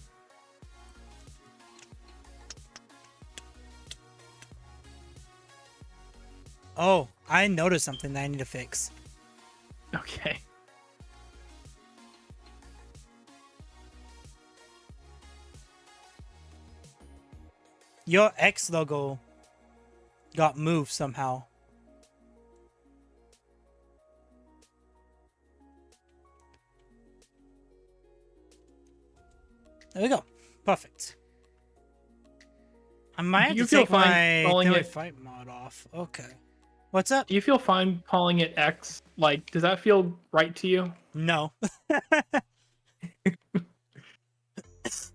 A: Oh, I noticed something that I need to fix.
B: Okay.
A: Your X logo got moved somehow. There we go. Perfect. I might have
B: You
A: to
B: feel
A: take
B: fine
A: my
B: calling
A: Then We
B: it-
A: Fight mod off. Okay. What's up?
B: Do you feel fine calling it X? Like, does that feel right to you?
A: No.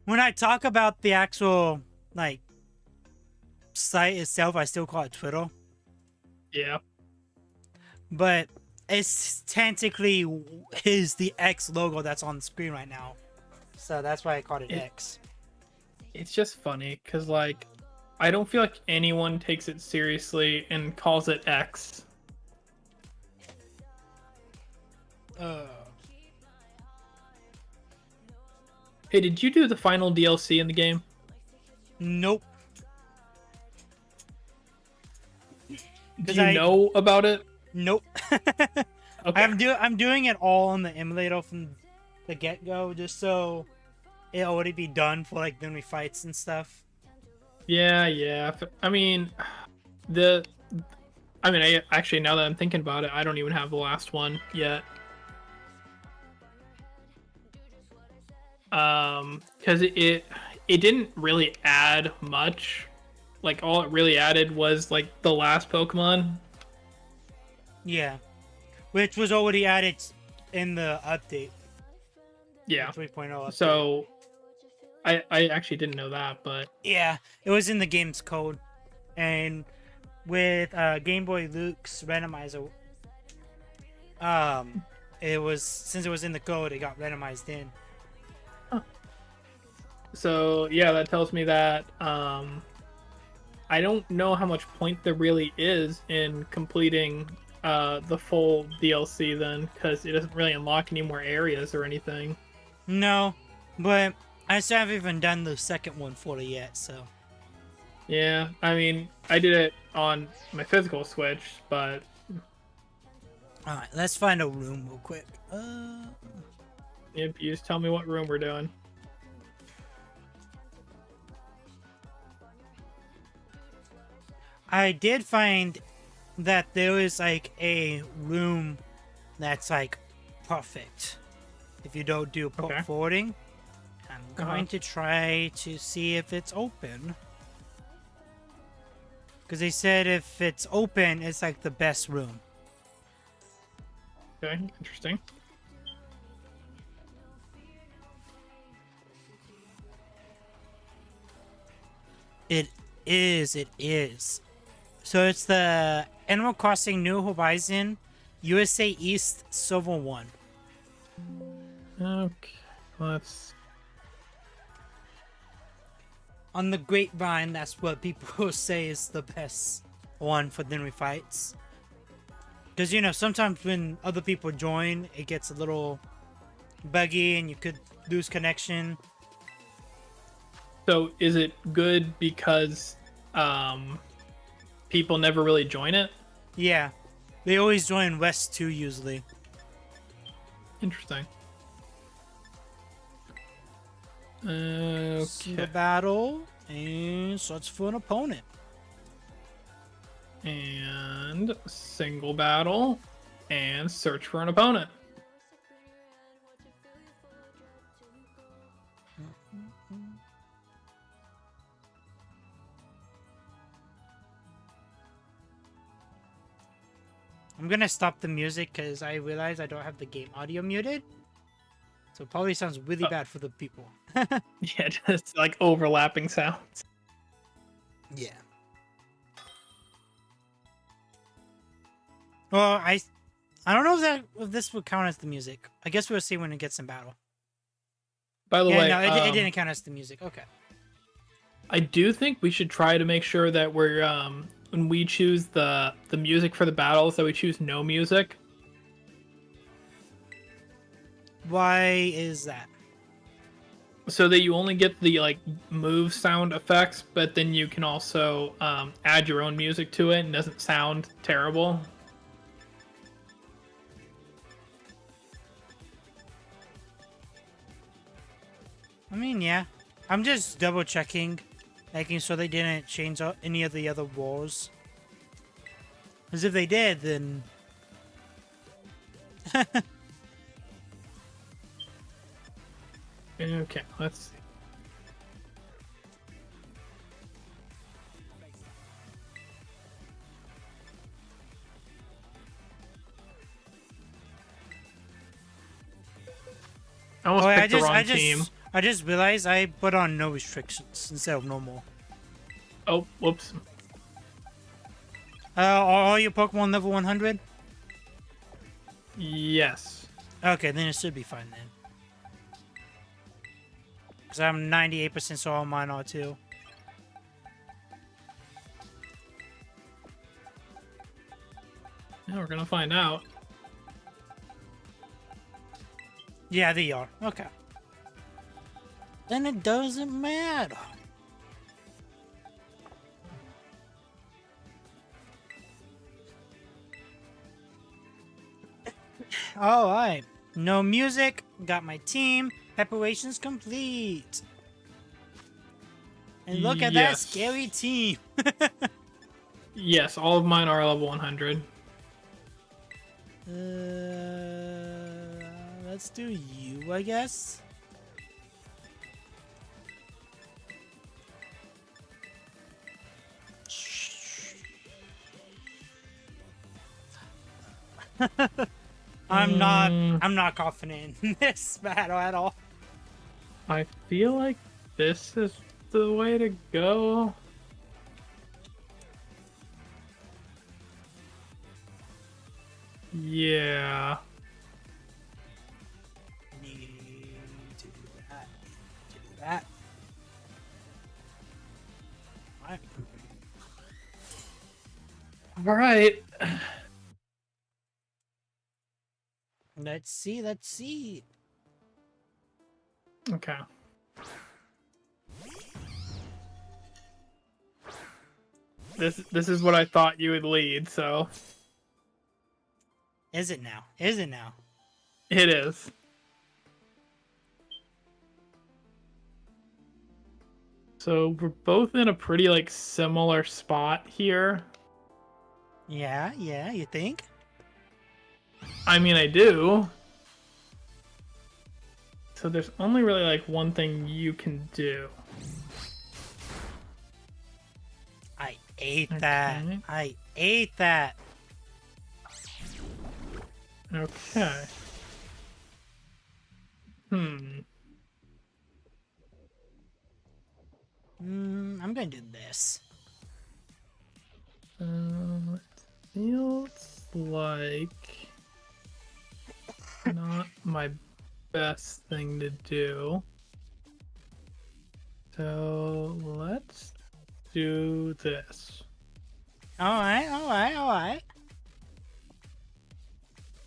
A: When I talk about the actual, like, site itself, I still call it Twitter.
B: Yeah.
A: But it's technically the X logo that's on the screen right now. So that's why I called it X.
B: It's just funny because, like, I don't feel like anyone takes it seriously and calls it X. Hey, did you do the final DLC in the game?
A: Nope.
B: Do you know about it?
A: Nope.
B: Okay.
A: I'm doing it all on the emulator from the get-go, just so it already be done for like Then We Fights and stuff.
B: Yeah. I mean, actually, now that I'm thinking about it, I don't even have the last one yet. Because it didn't really add much. Like, all it really added was like the last Pokemon.
A: Yeah, which was already added in the update.
B: Yeah.
A: 3.0 update.
B: So I actually didn't know that, but
A: yeah, it was in the game's code, and with Game Boy Luke's randomizer, it was, since it was in the code, it got randomized in.
B: so yeah, that tells me that I don't know how much point there really is in completing the full DLC then, because it doesn't really unlock any more areas or anything.
A: No, but I still haven't even done the second one fully yet, so.
B: Yeah, I mean, I did it on my physical Switch, but
A: Alright, let's find a room real quick.
B: you just tell me what room we're doing.
A: I did find that there is like a room that's like perfect if you don't do port
B: Okay.
A: forwarding. I'm going to try to see if it's open. Because they said if it's open, it's like the best room.
B: Okay, interesting.
A: It is. So it's the Animal Crossing New Horizon USA East Silver 1.
B: Okay, let's...
A: On the grapevine, that's what people say is the best one for dinner fights. Because, you know, sometimes when other people join, it gets a little buggy and you could lose connection.
B: So is it good because people never really join it?
A: Yeah. They always join West 2 usually.
B: Interesting.
A: The
B: Okay.
A: battle and search for an opponent.
B: And single battle and search for an opponent.
A: I'm gonna stop the music because I realize I don't have the game audio muted. So it probably sounds really bad for the people.
B: Yeah, just like overlapping sounds.
A: Yeah. Well, I don't know if this would count as the music. I guess we'll see when it gets in battle.
B: By the
A: Yeah,
B: way,
A: no, it didn't count as the music. Okay.
B: I do think we should try to make sure that we're when we choose the music for the battles that we choose no music.
A: Why is that?
B: So that you only get the like move sound effects, but then you can also add your own music to it and it doesn't sound terrible.
A: I mean, yeah. I'm just double checking, making sure they didn't change out any of the other wars. Because if they did, then...
B: Okay, let's see. I almost picked the wrong team.
A: I just realized I put on no restrictions instead of normal.
B: Oh, whoops.
A: Are all your Pokemon level 100?
B: Yes.
A: Okay, then it should be fine then. Because I'm 98% so all mine are too.
B: Now we're gonna find out.
A: Yeah, they are. Okay. Then it doesn't matter. Alright. No music. Got my team. Preparations complete. And look at that
B: Yes.
A: scary team.
B: Yes, all of mine are level 100.
A: Let's do you, I guess. I'm not confident in this battle at all.
B: I feel like this is the way to go. Yeah.
A: Need to do that. To do that. Alright.
B: All right.
A: Let's see. Let's see.
B: Okay. This is what I thought you would lead, so
A: Is it now? Is it now?
B: it is. So we're both in a pretty like similar spot here.
A: Yeah, yeah, you think?
B: I mean, I do. So there's only really like one thing you can do.
A: I ate that. I ate that.
B: Okay.
A: I'm gonna do this.
B: It feels like not my best thing to do. So let's do this.
A: Alright.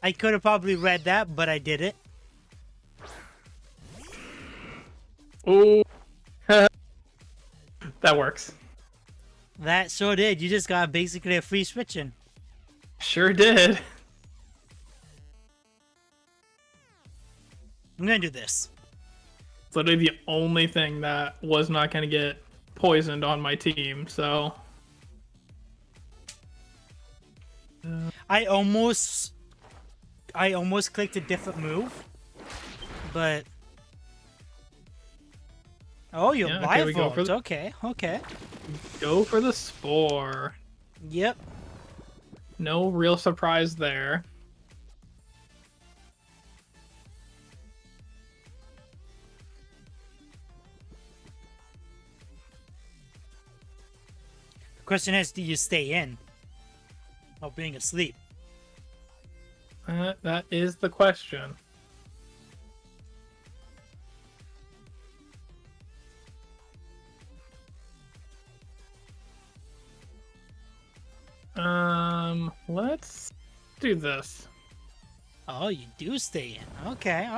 A: I could have probably read that, but I did it.
B: Oh, that works.
A: That sure did. You just got basically a free switching.
B: Sure did.
A: I'm gonna do this.
B: It's literally the only thing that was not going to get poisoned on my team, so...
A: I almost clicked a different move, but... Oh, you're rivals. Okay.
B: Go for the spore.
A: Yep.
B: No real surprise there.
A: The question is, do you stay in while being asleep?
B: That is the question. Let's do this.
A: Oh, you do stay in. Okay.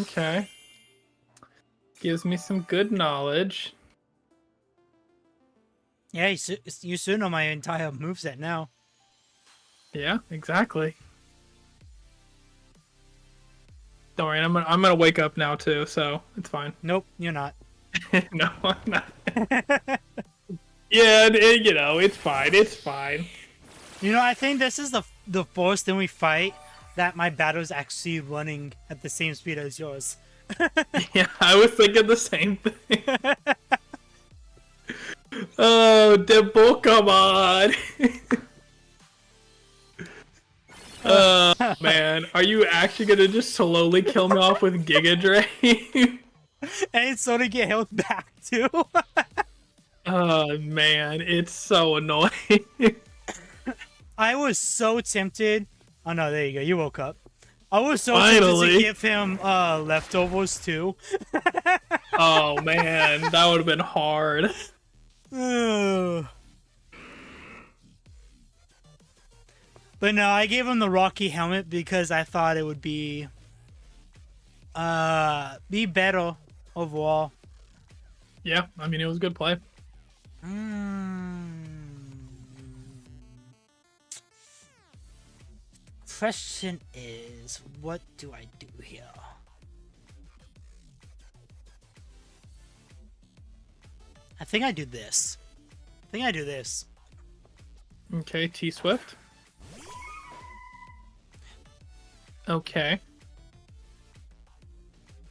B: Okay. Gives me some good knowledge.
A: Yeah, you soon know my entire moveset now.
B: Yeah, exactly. Don't worry, I'm gonna wake up now too, so it's fine.
A: Nope, you're not.
B: No, I'm not. Yeah, you know, it's fine. It's fine.
A: You know, I think this is the first time we fight that my battle's actually running at the same speed as yours.
B: Yeah, I was thinking the same thing. Oh, Dimple, come on. Oh, man. Are you actually gonna just slowly kill me off with Giga Drain?
A: And it's sort of get health back, too.
B: Oh, man. It's so annoying.
A: I was so tempted. Oh, no, there you go. You woke up. I was so
B: Finally.
A: tempted to give him leftovers, too.
B: Oh, man. That would have been hard.
A: But no, I gave him the Rocky helmet because I thought it would be better overall.
B: Yeah, I mean, it was a good play.
A: Question is, what do I do here? I think I do this.
B: Okay, T-Swift. Okay.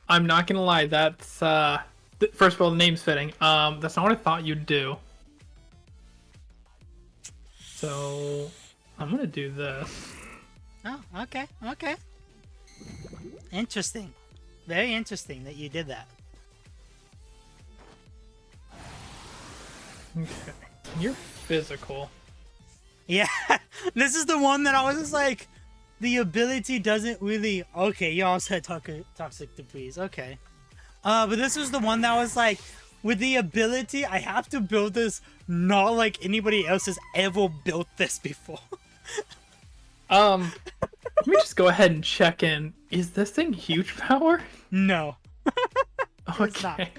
B: I'm not gonna lie, that's, first of all, the name's fitting. That's not what I thought you'd do. So, I'm gonna do this.
A: Oh, okay. Interesting. Very interesting that you did that.
B: Okay. You're physical.
A: Yeah, this is the one that I was just like, the ability doesn't really... Okay, you also had toxic debris. Okay. But this was the one that was like, with the ability, I have to build this not like anybody else has ever built this before.
B: Let me just go ahead and check in. Is this thing huge power?
A: No. It's not.
B: Okay.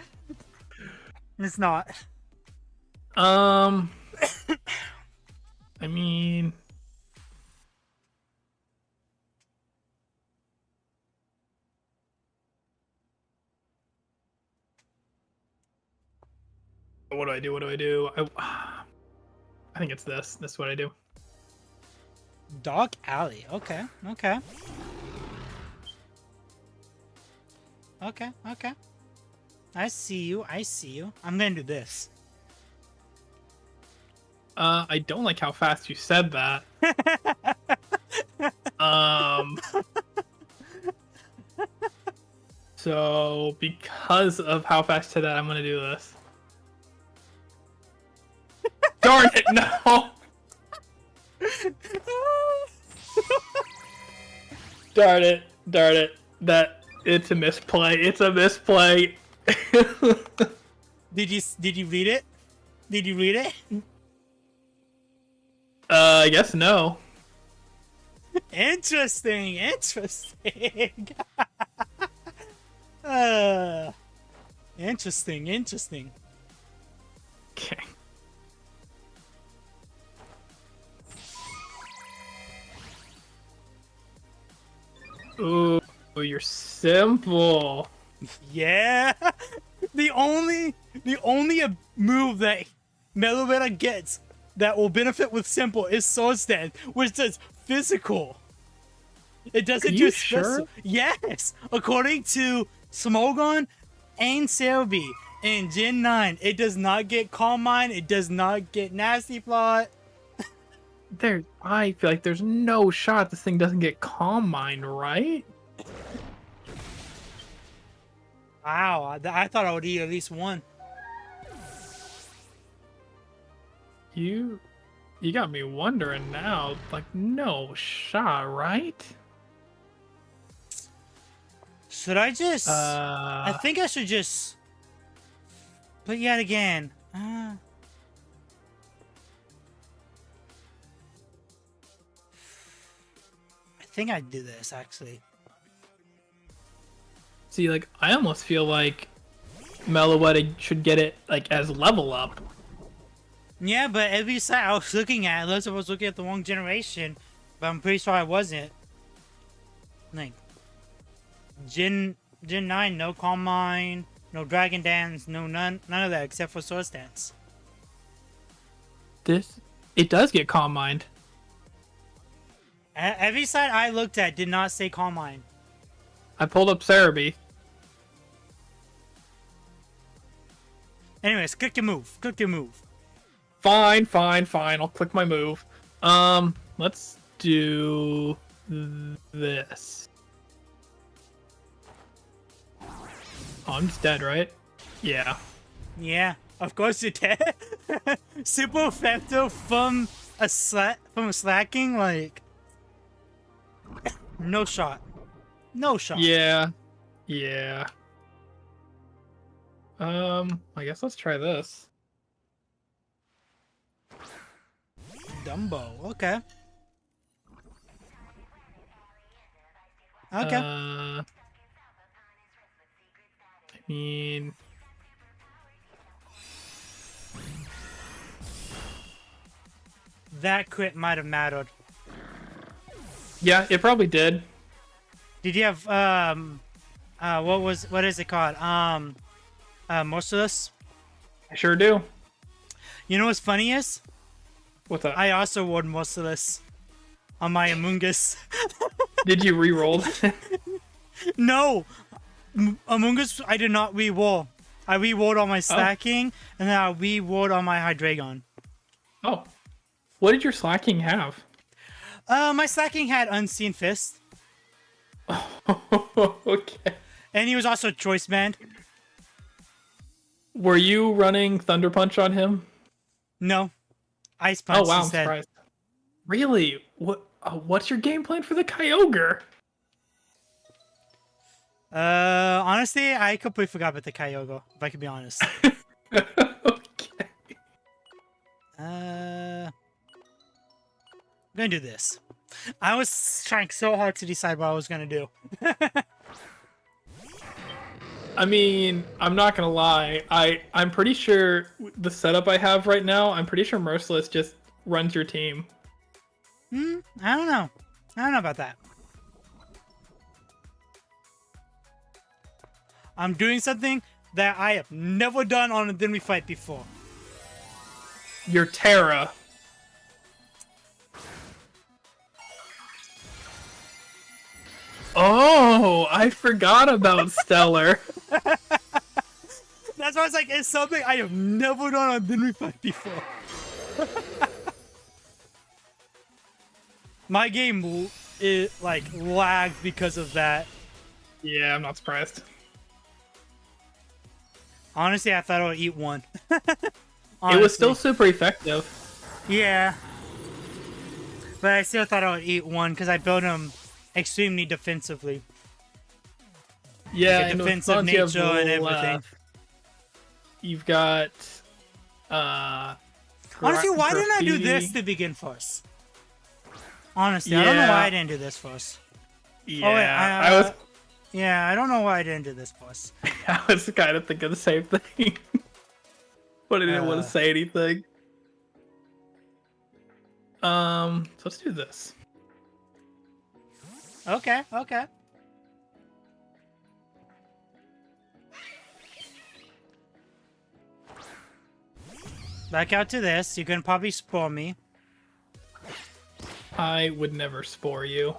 A: It's not.
B: I mean, what do I do? What do I do? I think it's this. This is what I do.
A: Dog Alley. Okay. Okay. Okay. Okay. I see you. I see you. I'm gonna do this.
B: I don't like how fast you said that. So because of how fast you said that, I'm gonna do this. Darn it! No. Darn it! Darn it! It's a misplay. It's a misplay.
A: Did you read it? Did you read it?
B: I guess no.
A: Interesting. Interesting. Interesting. Interesting.
B: Okay. Ooh, you're simple.
A: Yeah. The only move that Meloetta gets that will benefit with simple is Sword Stand, which does physical. It doesn't
B: Are
A: do
B: you
A: special.
B: sure?
A: Yes, according to Smogon and Selby in Gen 9, it does not get Calm Mind. It does not get Nasty Plot.
B: I feel like there's no shot this thing doesn't get Calm Mind, right?
A: Wow, I thought I would eat at least one.
B: You got me wondering now. Like, no shot, right?
A: Should I just? I think I should just. But yet again. I think I'd do this actually.
B: See, like, I almost feel like Meloetta should get it, like, as level up.
A: Yeah, but every site I was looking at, unless I was looking at the wrong generation, but I'm pretty sure I wasn't. Like, Gen 9, no Calm Mind, no Dragon Dance, no none of that except for Sword Stance.
B: It does get Calm Mind.
A: Every site I looked at did not say Calm Mind.
B: I pulled up Cerebi.
A: Anyways, click your move. Click your move.
B: Fine. I'll click my move. Let's do this. Oh, I'm just dead, right? Yeah.
A: Yeah, of course you did. Super effective from a slacking, like no shot. No shot.
B: Yeah. I guess let's try this.
A: Dumbo. Okay. Okay.
B: I mean,
A: That crit might have mattered.
B: yeah, it probably did.
A: Did you have what is it called? Merciless?
B: I sure do.
A: You know what's funny is?
B: What's up?
A: I also won Merciless on my Among Us.
B: Did you re-roll?
A: No! Among Us, I did not re-roll. I re-rolled on my Slacking, and then I re-rolled on my Hydreigon.
B: Oh. What did your slacking have?
A: My Slacking had Unseen Fist.
B: Okay.
A: And he was also Choice Band.
B: Were you running Thunder Punch on him?
A: No. Ice Punch
B: Oh wow, I'm
A: instead.
B: surprised. Really? What's your game plan for the Kyogre?
A: Honestly, I completely forgot about the Kyogre, if I can be honest.
B: Okay.
A: I'm gonna do this. I was trying so hard to decide what I was gonna do.
B: I mean, I'm not gonna lie. I'm pretty sure the setup I have right now. I'm pretty sure Merciless just runs your team.
A: I don't know. I don't know about that. I'm doing something that I have never done on a Then We Fight before.
B: Your Terra. Oh, I forgot about Stellar.
A: That's why I was like, it's something I have never done on Then We Fight before. My game, it like lagged because of that.
B: Yeah, I'm not surprised.
A: Honestly, I thought I would eat one.
B: It was still super effective.
A: Yeah. But I still thought I would eat one because I built him extremely defensively.
B: Yeah,
A: Like a
B: and
A: defensive
B: with Monty
A: nature and everything.
B: You've got
A: Honestly, why didn't I do this to begin first? Honestly, I don't know why I didn't do this first.
B: Yeah,
A: Oh, wait,
B: I was
A: Yeah, I don't know why I didn't do this first.
B: I was kind of thinking the same thing. But I didn't want to say anything. So let's do this.
A: Okay, okay. Back out to this. You can probably spore me.
B: I would never spore you.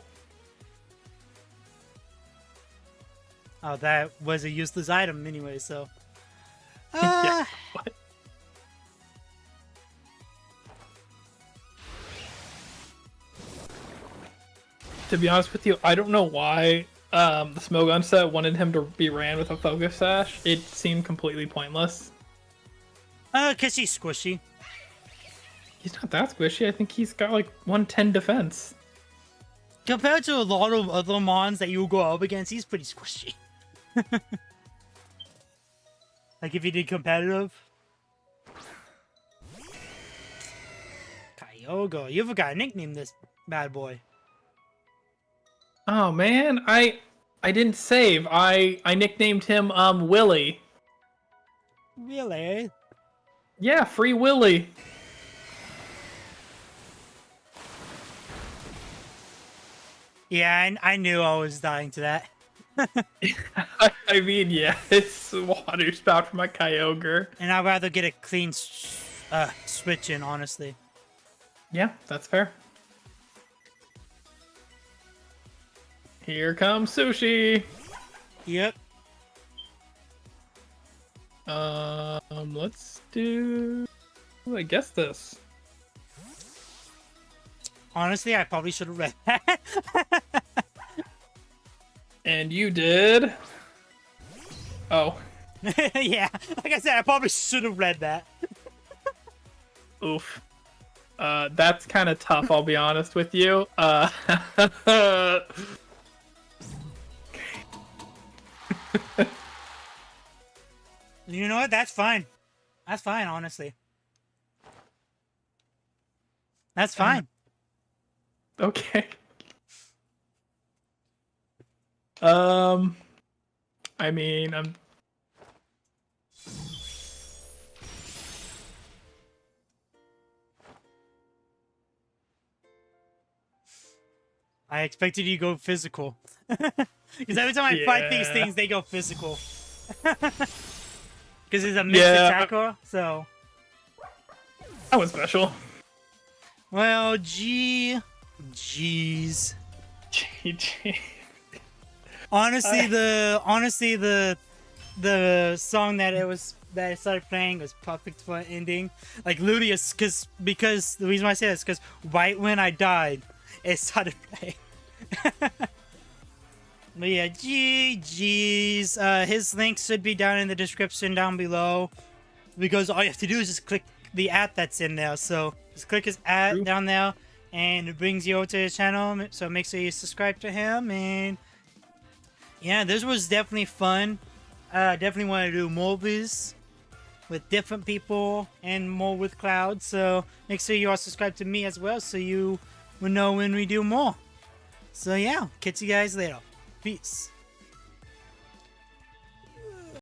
A: Oh, that was a useless item anyway, so.
B: Yeah, what? To be honest with you, I don't know why the Smogon set wanted him to be ran with a focus sash. It seemed completely pointless.
A: 'Cause he's squishy.
B: He's not that squishy. I think he's got like 110 defense.
A: Compared to a lot of other mons that you go up against, he's pretty squishy. Like if you did competitive. Kyogre, you forgot to nickname this bad boy.
B: Oh man, I didn't save. I nicknamed him Willy.
A: Really?
B: Yeah, Free Willy.
A: Yeah, I knew I was dying to that.
B: I mean, yeah, it's water spout from my Kyogre.
A: And I'd rather get a clean switch in, honestly.
B: Yeah, that's fair. Here comes Sushi.
A: Yep.
B: Let's do, I guess this.
A: Honestly, I probably should have read that.
B: And you did. Oh.
A: Yeah, like I said, I probably should have read that.
B: Oof. That's kind of tough, I'll be honest with you.
A: You know what? That's fine. That's fine, honestly. That's fine.
B: Okay. I mean,
A: I expected you to go physical. Because every time I fight these things, they go physical. Because it's a mixed attacker, so.
B: that was special.
A: Well, jeez.
B: GG.
A: Honestly, the song that I started playing was perfect for an ending. Like literally, because the reason why I say that is because right when I died, it started playing. But yeah, GG's. His links should be down in the description down below, because all you have to do is just click the ad that's in there. So just click his ad down there, and it brings you over to his channel. So make sure you subscribe to him. And yeah, this was definitely fun. Definitely want to do more of these. with different people and more with Cloud. So make sure you are subscribed to me as well so you will know when we do more. So yeah, catch you guys later. Peace.